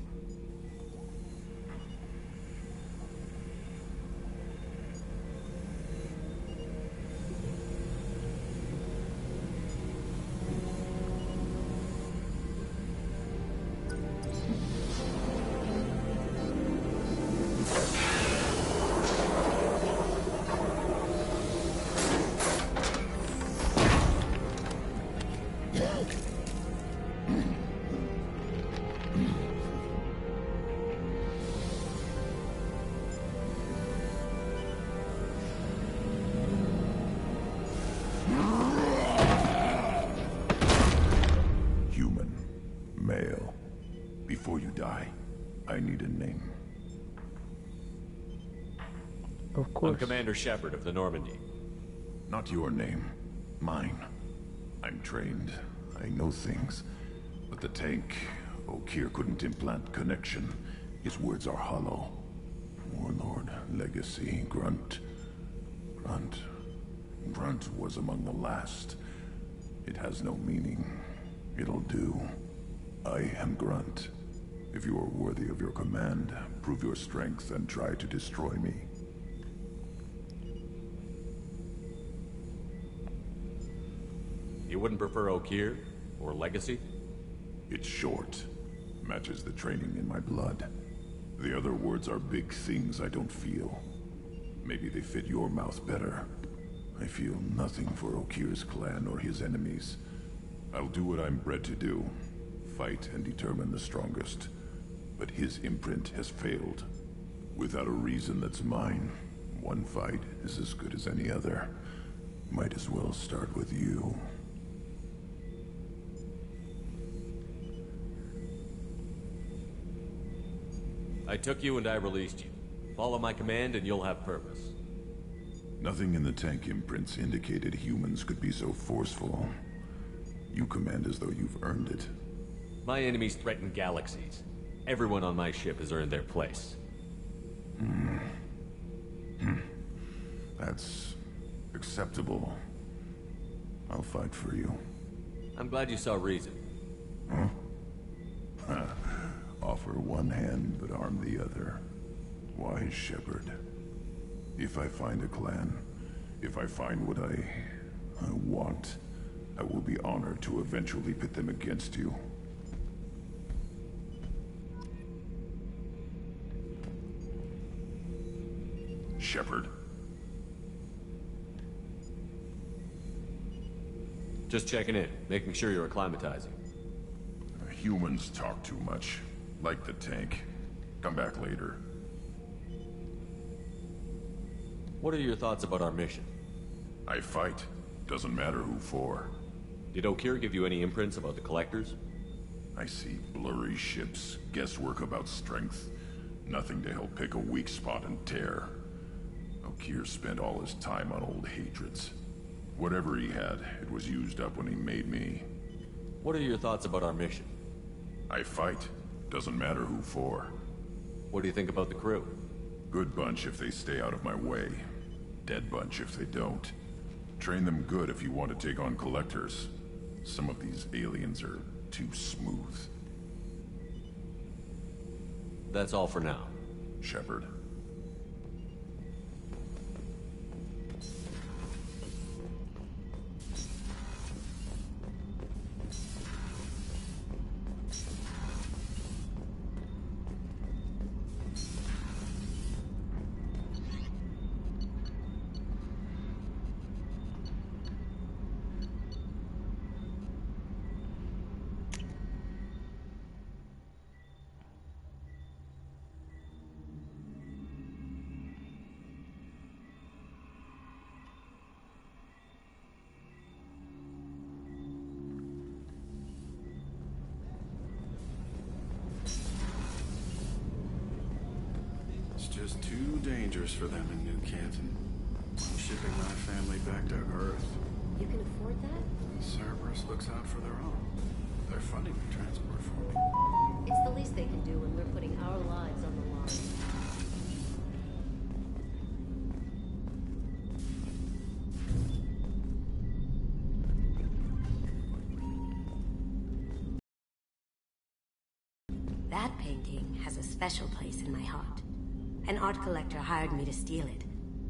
die, I need a name. Of course. I'm Commander Shepard of the Normandy. Not your name. Mine. I'm trained. I know things. But the tank, Okeer couldn't implant connection. His words are hollow. Warlord, Legacy, Grunt. Grunt was among the last. It has no meaning. It'll do. I am Grunt. If you are worthy of your command, prove your strength and try to destroy me. You wouldn't prefer Okeer or Legacy? It's short. Matches the training in my blood. The other words are big things I don't feel. Maybe they fit your mouth better. I feel nothing for Okeer's clan or his enemies. I'll do what I'm bred to do. Fight and determine the strongest. But his imprint has failed. Without a reason that's mine, one fight is as good as any other. Might as well start with you. I took you and I released you. Follow my command and you'll have purpose. Nothing in the tank imprints indicated humans could be so forceful. You command as though you've earned it. My enemies threaten galaxies. Everyone on my ship has earned their place. That's acceptable. I'll fight for you. I'm glad you saw reason. Huh? Offer one hand, but arm the other. Wise Shepard. If I find a clan, if I find what I want, I will be honored to eventually pit them against you. Shepard. Just checking in, making sure you're acclimatizing. Humans talk too much. Like the tank. Come back later. What are your thoughts about our mission? I fight. Doesn't matter who for. Did Okeer give you any imprints about the Collectors? I see blurry ships, guesswork about strength. Nothing to help pick a weak spot and tear. Okeer spent all his time on old hatreds. Whatever he had, it was used up when he made me. What are your thoughts about our mission? I fight. Doesn't matter who for. What do you think about the crew? Good bunch if they stay out of my way. Dead bunch if they don't. Train them good if you want to take on Collectors. Some of these aliens are too smooth. That's all for now. Shepard. Just too dangerous for them in New Canton. I'm shipping my family back to Earth. You can afford that? Cerberus looks out for their own. They're funding the transport for me. It's the least they can do when we're putting our lives on the line. That painting has a special place in my heart. An art collector hired me to steal it.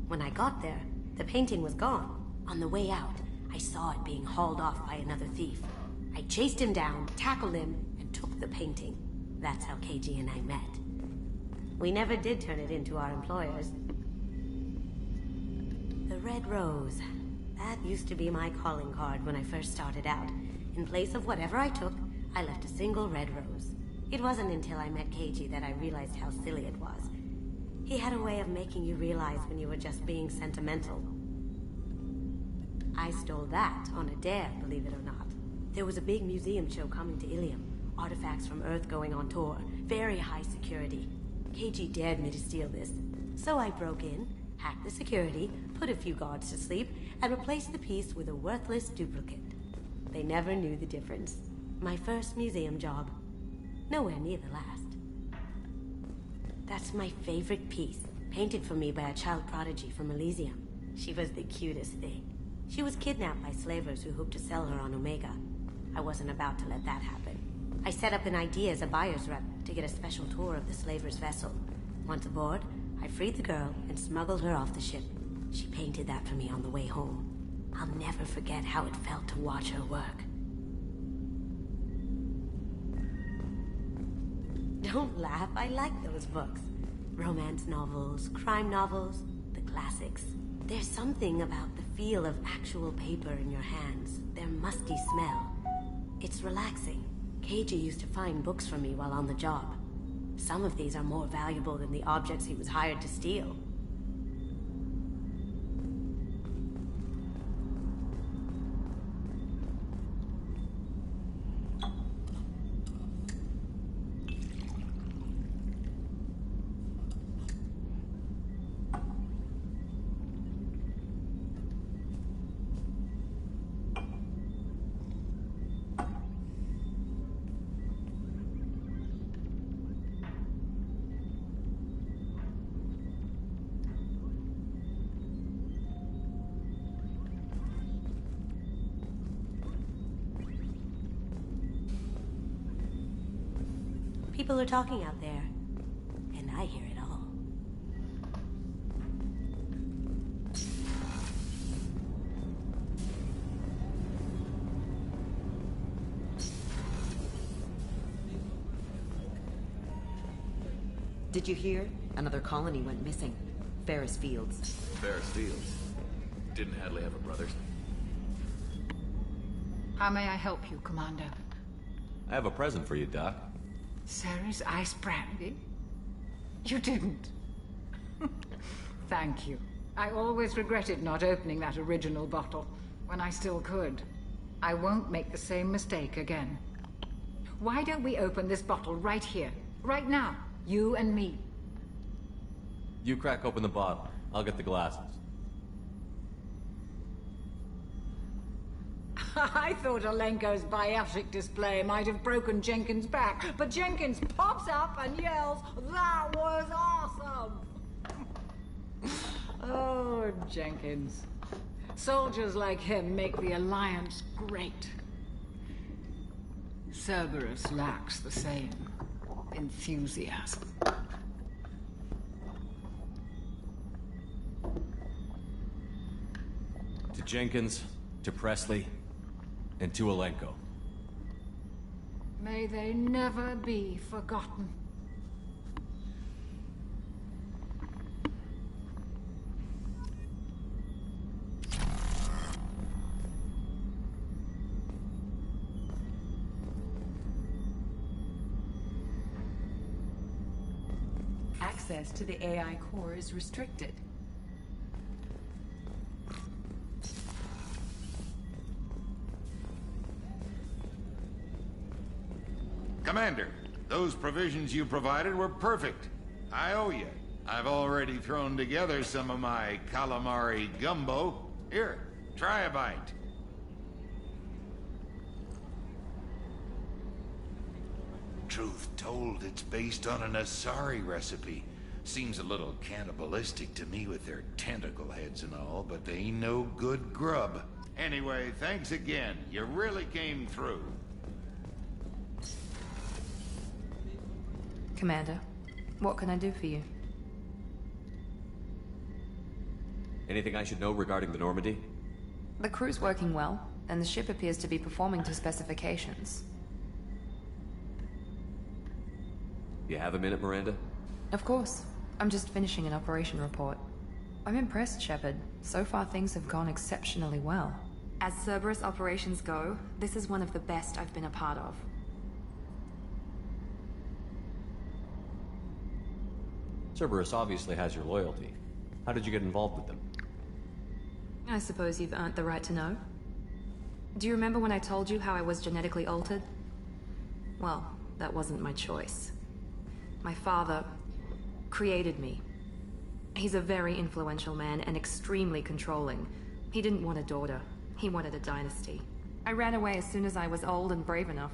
When I got there, the painting was gone. On the way out, I saw it being hauled off by another thief. I chased him down, tackled him, and took the painting. That's how KG and I met. We never did turn it into our employers. The Red Rose. That used to be my calling card when I first started out. In place of whatever I took, I left a single red rose. It wasn't until I met KG that I realized how silly it was. He had a way of making you realize when you were just being sentimental. I stole that on a dare, believe it or not. There was a big museum show coming to Ilium. Artifacts from Earth going on tour. very high security. KG dared me to steal this, so I broke in, hacked the security, put a few guards to sleep, and replaced the piece with a worthless duplicate. They never knew the difference. My first museum job. Nowhere near the last. That's my favorite piece, painted for me by a child prodigy from Elysium. She was the cutest thing. She was kidnapped by slavers who hoped to sell her on Omega. I wasn't about to let that happen. I set up an ID as a buyer's rep to get a special tour of the slaver's vessel. Once aboard, I freed the girl and smuggled her off the ship. She painted that for me on the way home. I'll never forget how it felt to watch her work. Don't laugh, I like those books. Romance novels, crime novels, the classics. There's something about the feel of actual paper in your hands, their musty smell. It's relaxing. KG used to find books for me while on the job. Some of these are more valuable than the objects he was hired to steal. People are talking out there, and I hear it all. Did you hear? Another colony went missing. Ferris Fields. Ferris Fields? Didn't Hadley have a brother? How may I help you, Commander? I have a present for you, Doc. Sarah's ice brandy? You didn't. Thank you. I always regretted not opening that original bottle, when I still could. I won't make the same mistake again. Why don't we open this bottle right here, right now? You and me. You crack open the bottle. I'll get the glasses. I thought Alenko's biotic display might have broken Jenkins' back, but Jenkins pops up and yells, "That was awesome!" Oh, Jenkins. Soldiers like him make the Alliance great. Cerberus lacks the same enthusiasm. To Jenkins, to Presley, and to Alenko. May they never be forgotten. Access to the AI core is restricted. Commander, those provisions you provided were perfect. I owe you. I've already thrown together some of my calamari gumbo. Here, try a bite. Truth told, it's based on an Asari recipe. Seems a little cannibalistic to me with their tentacle heads and all, but they ain't no good grub. Anyway, thanks again. You really came through. Commander, what can I do for you? Anything I should know regarding the Normandy? The crew's working well, and the ship appears to be performing to specifications. You have a minute, Miranda? Of course. I'm just finishing an operation report. I'm impressed, Shepard. So far things have gone exceptionally well. As Cerberus operations go, this is one of the best I've been a part of. Cerberus obviously has your loyalty. How did you get involved with them? I suppose you've earned the right to know. Do you remember when I told you how I was genetically altered? Well, that wasn't my choice. My father created me. He's a very influential man and extremely controlling. He didn't want a daughter. He wanted a dynasty. I ran away as soon as I was old and brave enough.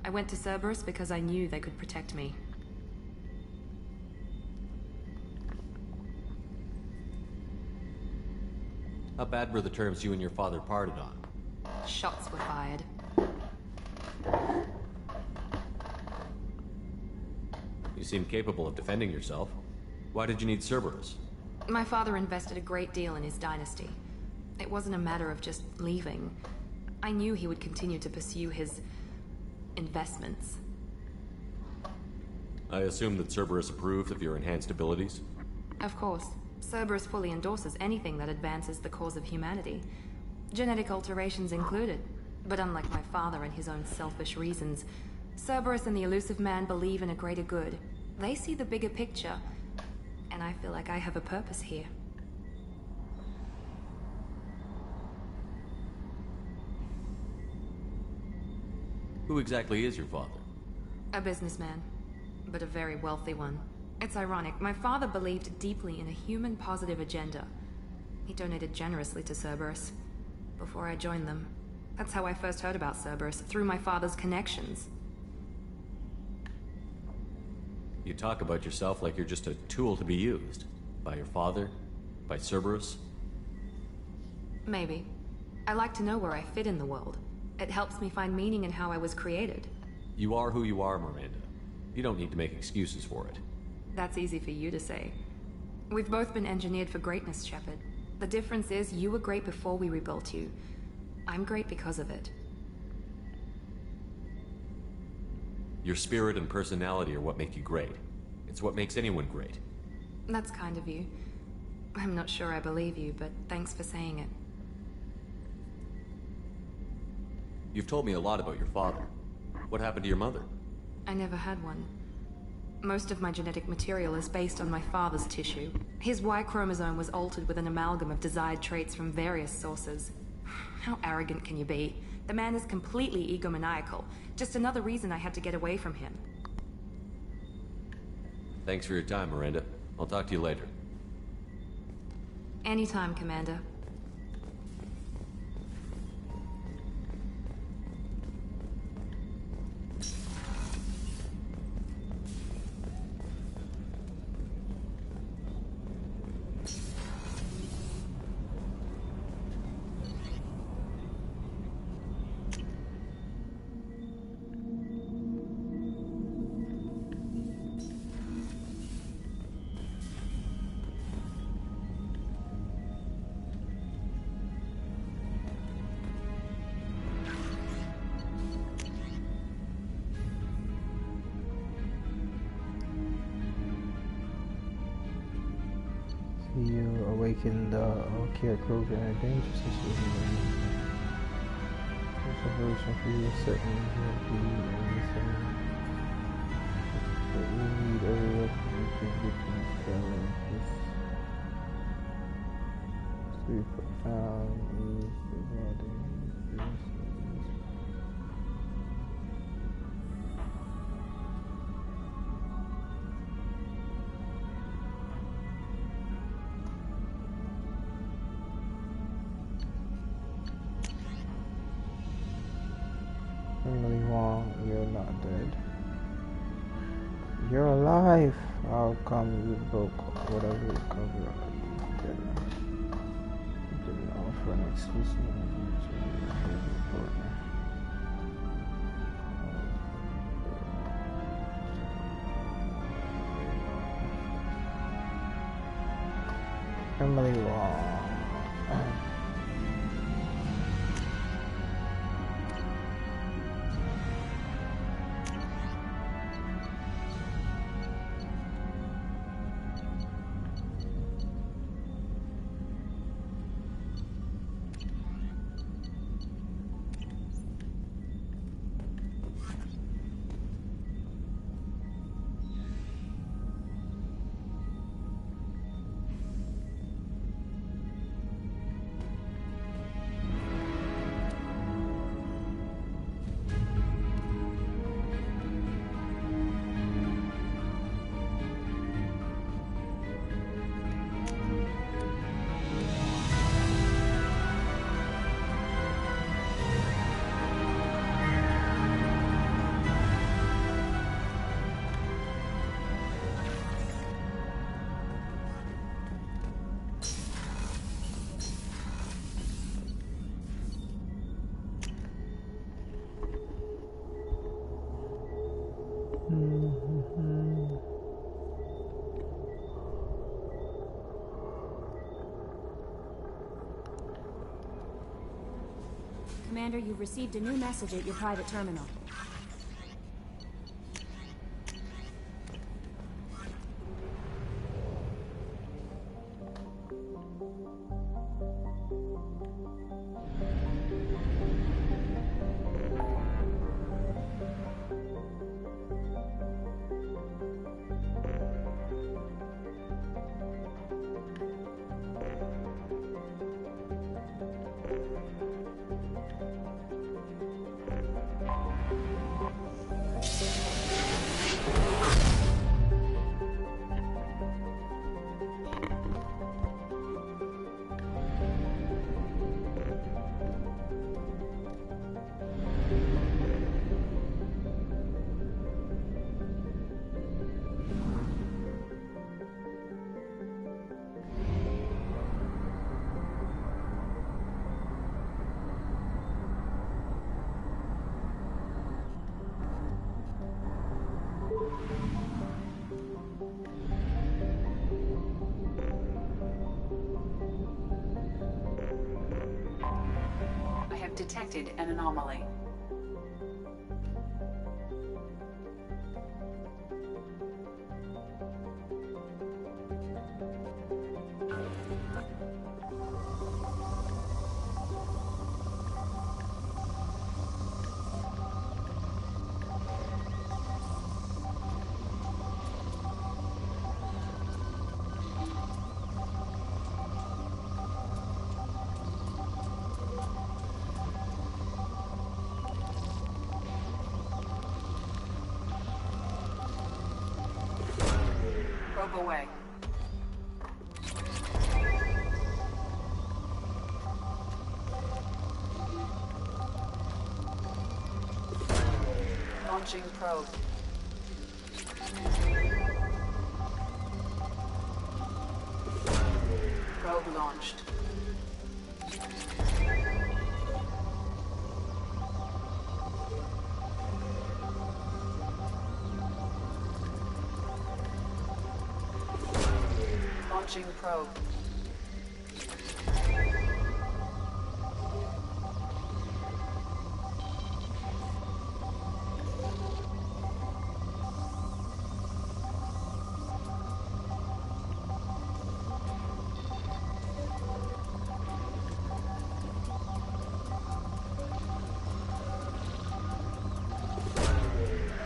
I went to Cerberus because I knew they could protect me. How bad were the terms you and your father parted on? Shots were fired. You seem capable of defending yourself. Why did you need Cerberus? My father invested a great deal in his dynasty. It wasn't a matter of just leaving. I knew he would continue to pursue his investments. I assume that Cerberus approved of your enhanced abilities? Of course. Cerberus fully endorses anything that advances the cause of humanity. Genetic alterations included. But unlike my father and his own selfish reasons, Cerberus and the Elusive Man believe in a greater good. They see the bigger picture, and I feel like I have a purpose here. Who exactly is your father? A businessman, but a very wealthy one. It's ironic, my father believed deeply in a human-positive agenda. He donated generously to Cerberus before I joined them. That's how I first heard about Cerberus, through my father's connections. You talk about yourself like you're just a tool to be used. By your father? By Cerberus? Maybe. I like to know where I fit in the world. It helps me find meaning in how I was created. You are who you are, Miranda. You don't need to make excuses for it. That's easy for you to say. We've both been engineered for greatness, Shepard. The difference is you were great before we rebuilt you. I'm great because of it. Your spirit and personality are what make you great. It's what makes anyone great. That's kind of you. I'm not sure I believe you, but thanks for saying it. You've told me a lot about your father. What happened to your mother? I never had one. Most of my genetic material is based on my father's tissue. His Y chromosome was altered with an amalgam of desired traits from various sources. How arrogant can you be? The man is completely egomaniacal. Just another reason I had to get away from him. Thanks for your time, Miranda. I'll talk to you later. Anytime, Commander. You awaken the Okir Krogan in a dangerous situation. There's a version for you certain you need everything. But you need every weapon you can get to this challenge. This to be profound is the body. Emily Wong, you're not dead. You're alive. How come you broke whatever you covered up? You didn't offer an exclusive interview to your favorite partner. Emily Wong. Commander, you've received a new message at your private terminal. I have detected an anomaly. Probe away. Launching probe. Probe launched. Launching probe.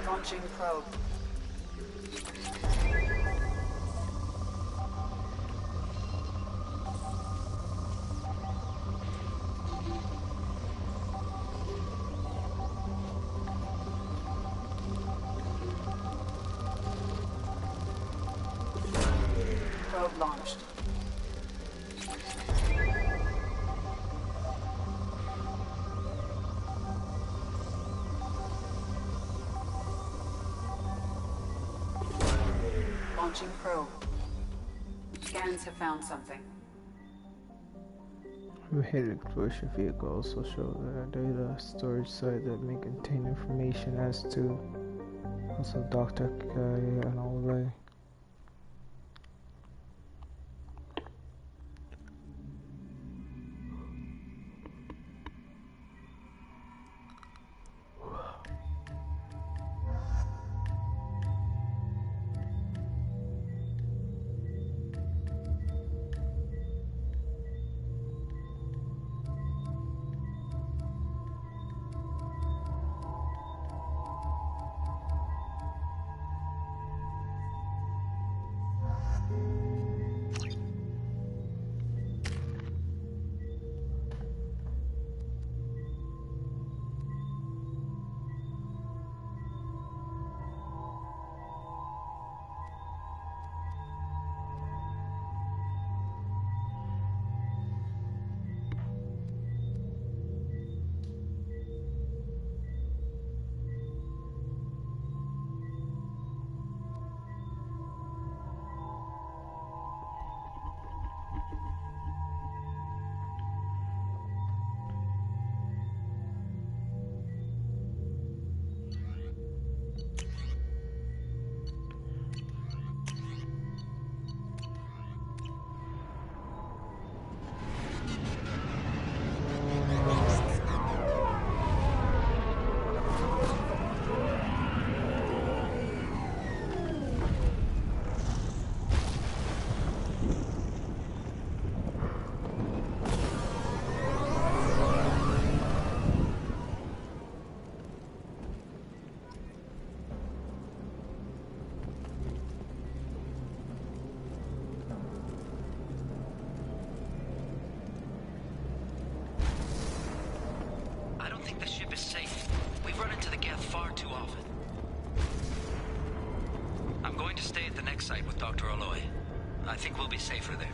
Launching probe. Probe launched. Launching probe. Scans have found something. Hidden exploration vehicle also show the data storage site that may contain information as to also Dr. Kai and all that. I think we'll be safer there.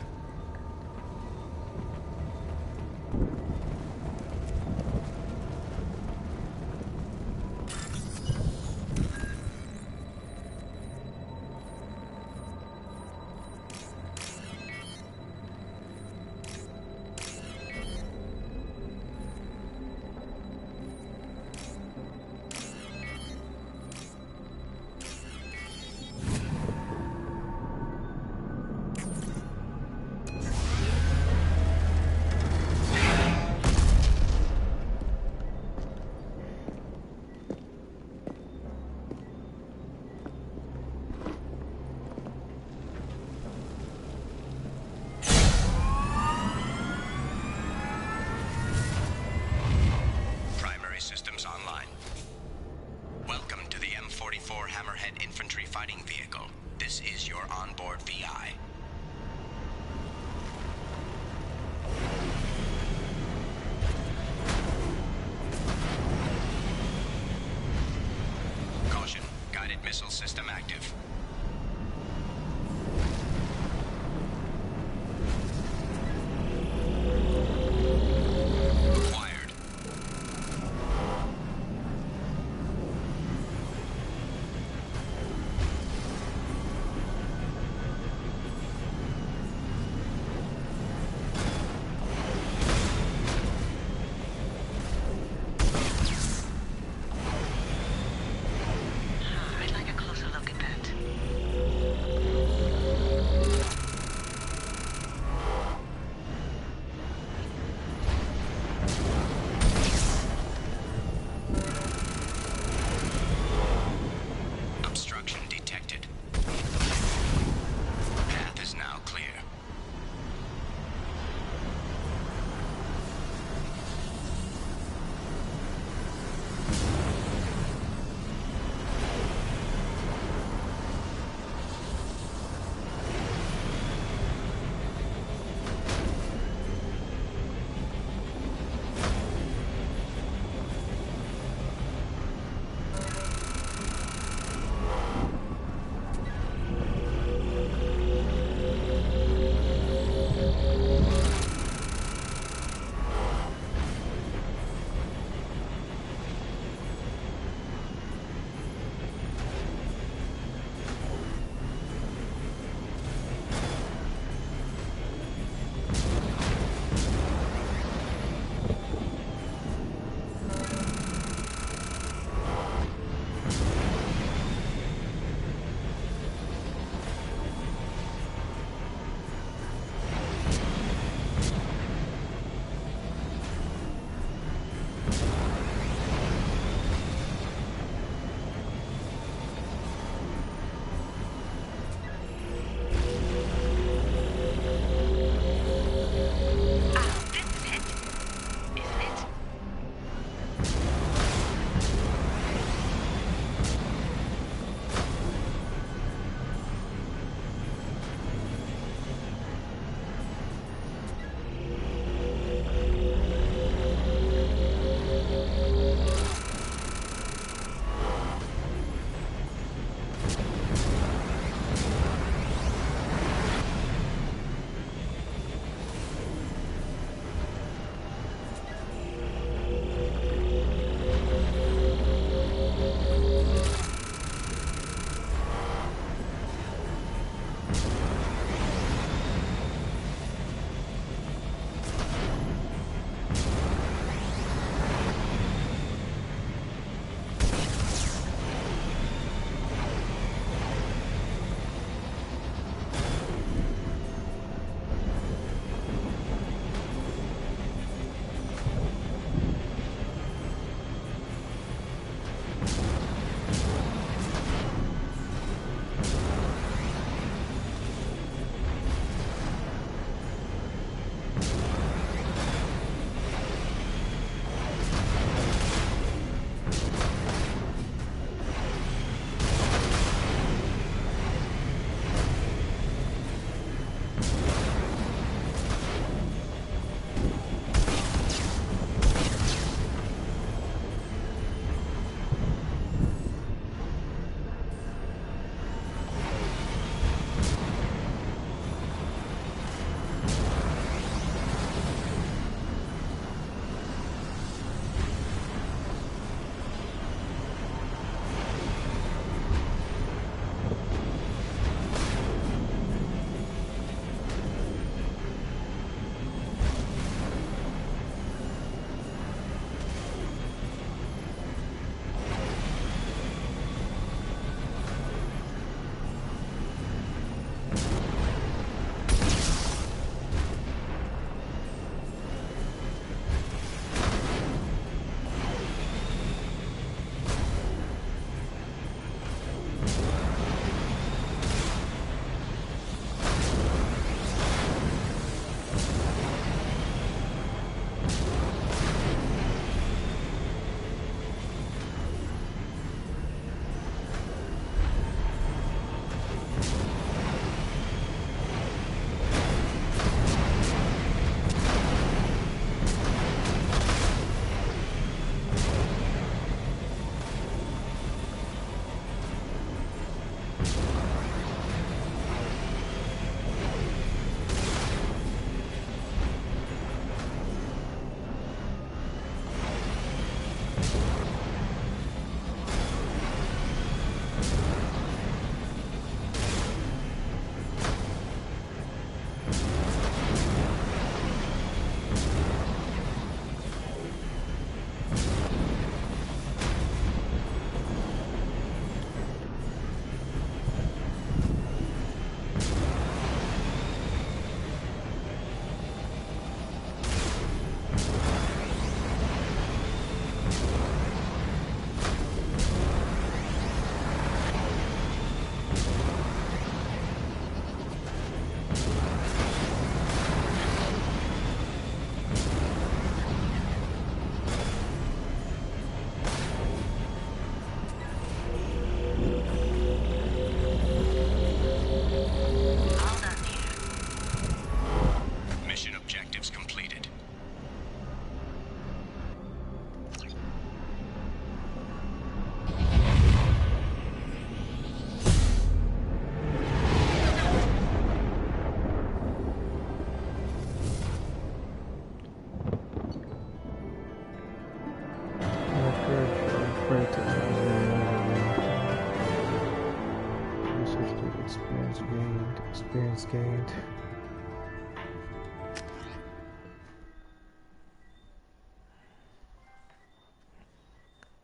gained.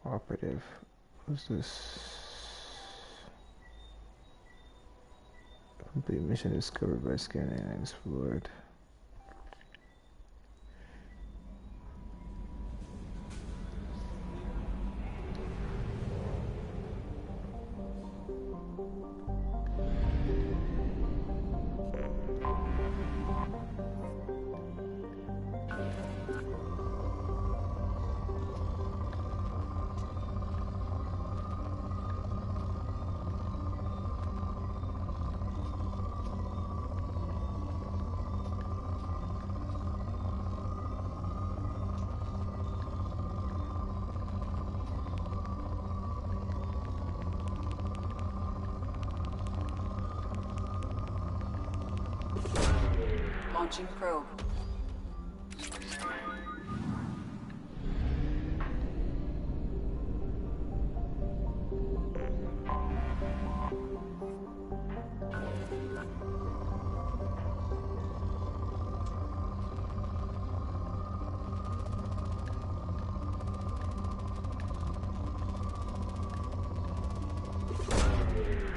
Operative. What's this? Complete mission discovered by scanning and explored. Launching probe.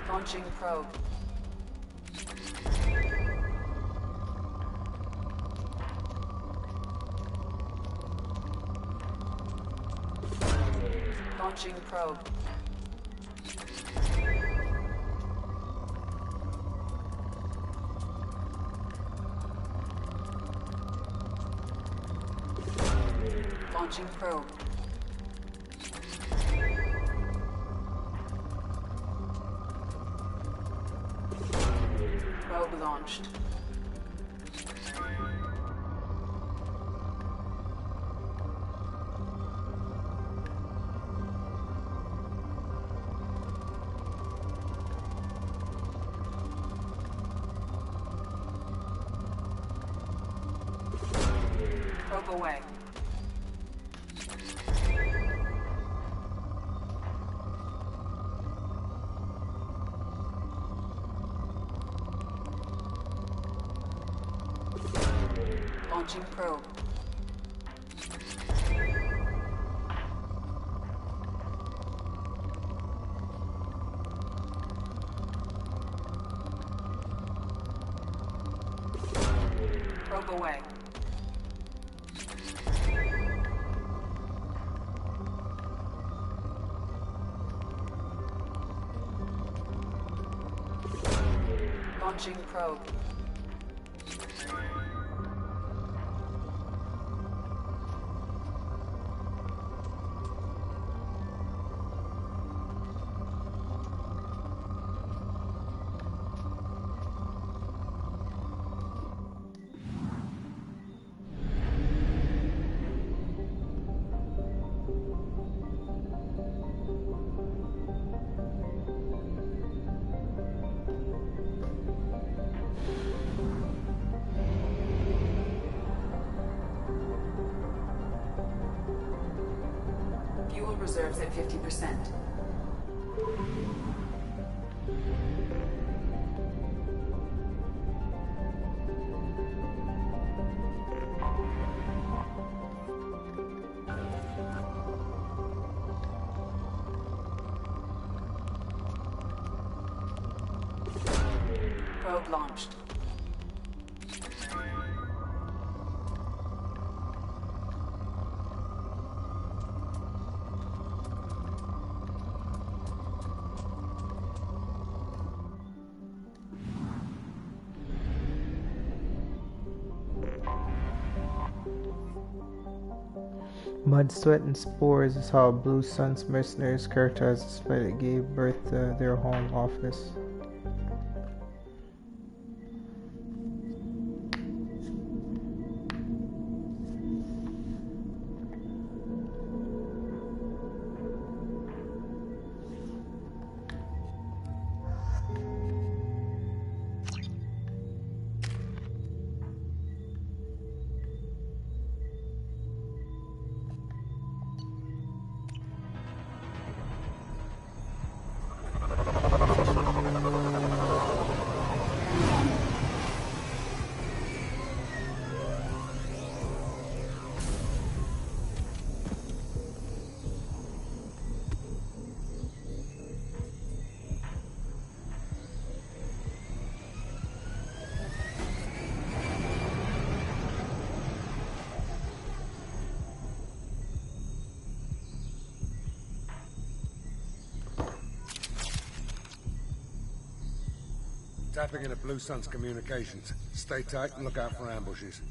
Launching probe. Launching probe. Launching probe. Probe launched. Probe away. Launching probe. Probe away. Launching probe. Fuel reserves at 50%. Probe launched. Mud, Sweat, and Spores is how Blue Sun's mercenaries characterized the spite that gave birth to their home office. Tapping into Blue Sun's communications. Stay tight and look out for ambushes.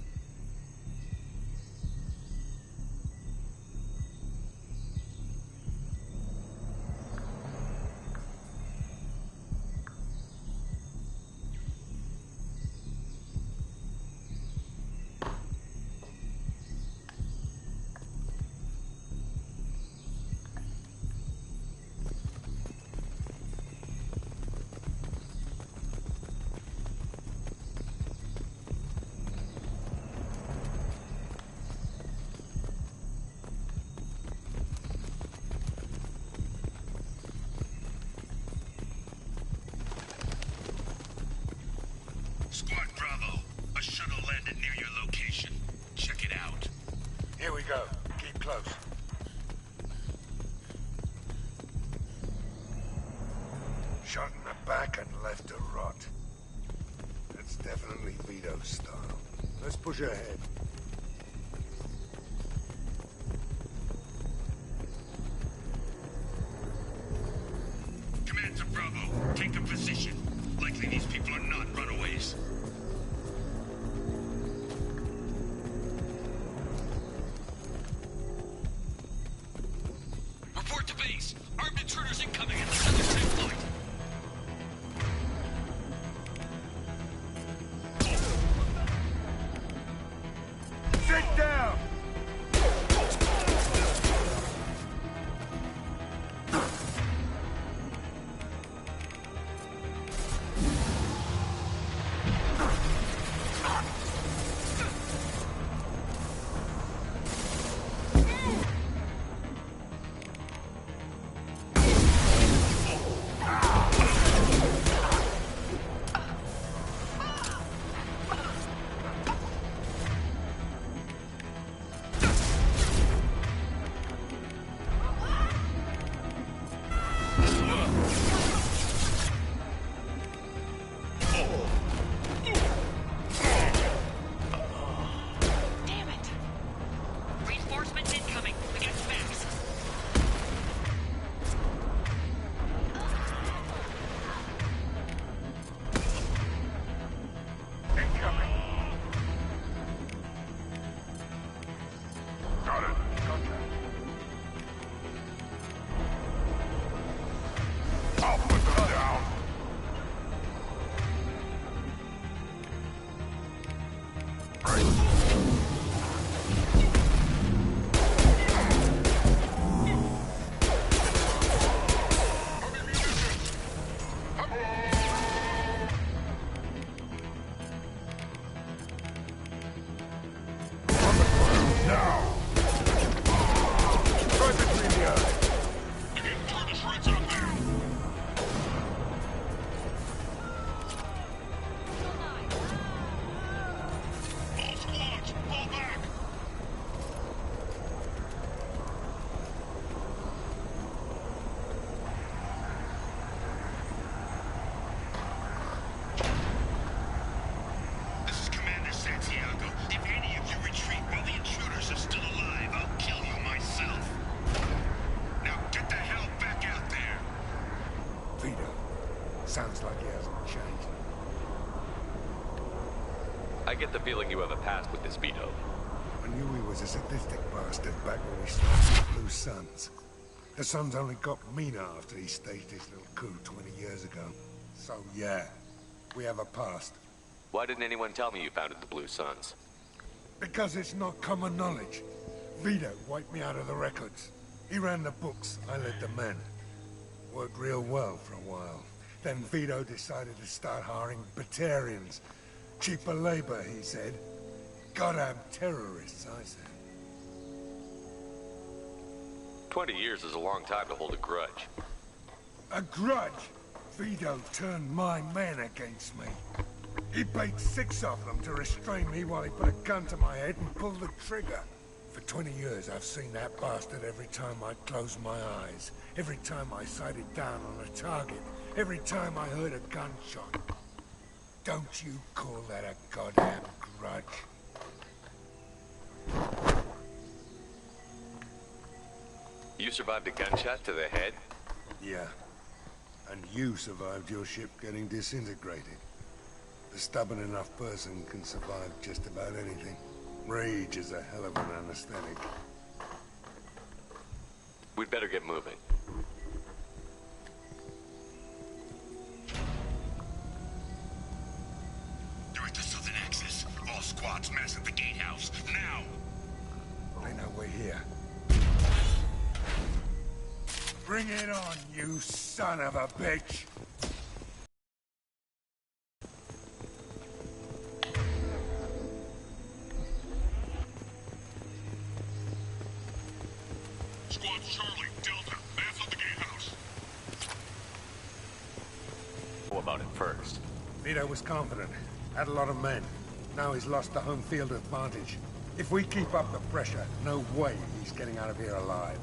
Squad Bravo, a shuttle landed near your location. Check it out. Here we go. Keep close. Shot in the back and left to rot. That's definitely Vito style. Let's push ahead. Command to Bravo, take a position. Likely these people are not runaways. Report to base. Armed intruders incoming at the southern safe point. Sit down! Sounds like he hasn't changed. I get the feeling you have a past with this Vito. I knew he was a sadistic bastard back when we started the Blue Suns. The Suns only got meaner after he staged his little coup 20 years ago. So yeah, we have a past. Why didn't anyone tell me you founded the Blue Suns? Because it's not common knowledge. Vito wiped me out of the records. He ran the books, I led the men. Worked real well for a while. Then Vito decided to start hiring Batarians. Cheaper labor, he said. Goddamn terrorists, I said. 20 years is a long time to hold a grudge. A grudge? Vito turned my men against me. He bait 6 of them to restrain me while he put a gun to my head and pulled the trigger. For 20 years, I've seen that bastard every time I closed my eyes. Every time I sighted down on a target. Every time I heard a gunshot. Don't you call that a goddamn grudge? You survived a gunshot to the head? Yeah. And you survived your ship getting disintegrated. A stubborn enough person can survive just about anything. Rage is a hell of an anesthetic. We'd better get moving. They're at the southern axis. All squads mass at the gatehouse. Now! They know we're here. Bring it on, you son of a bitch! Squad Charlie, Delta, mass at the gatehouse. What about it first? Vito was confident. Had a lot of men. Now he's lost the home field advantage. If we keep up the pressure, no way he's getting out of here alive.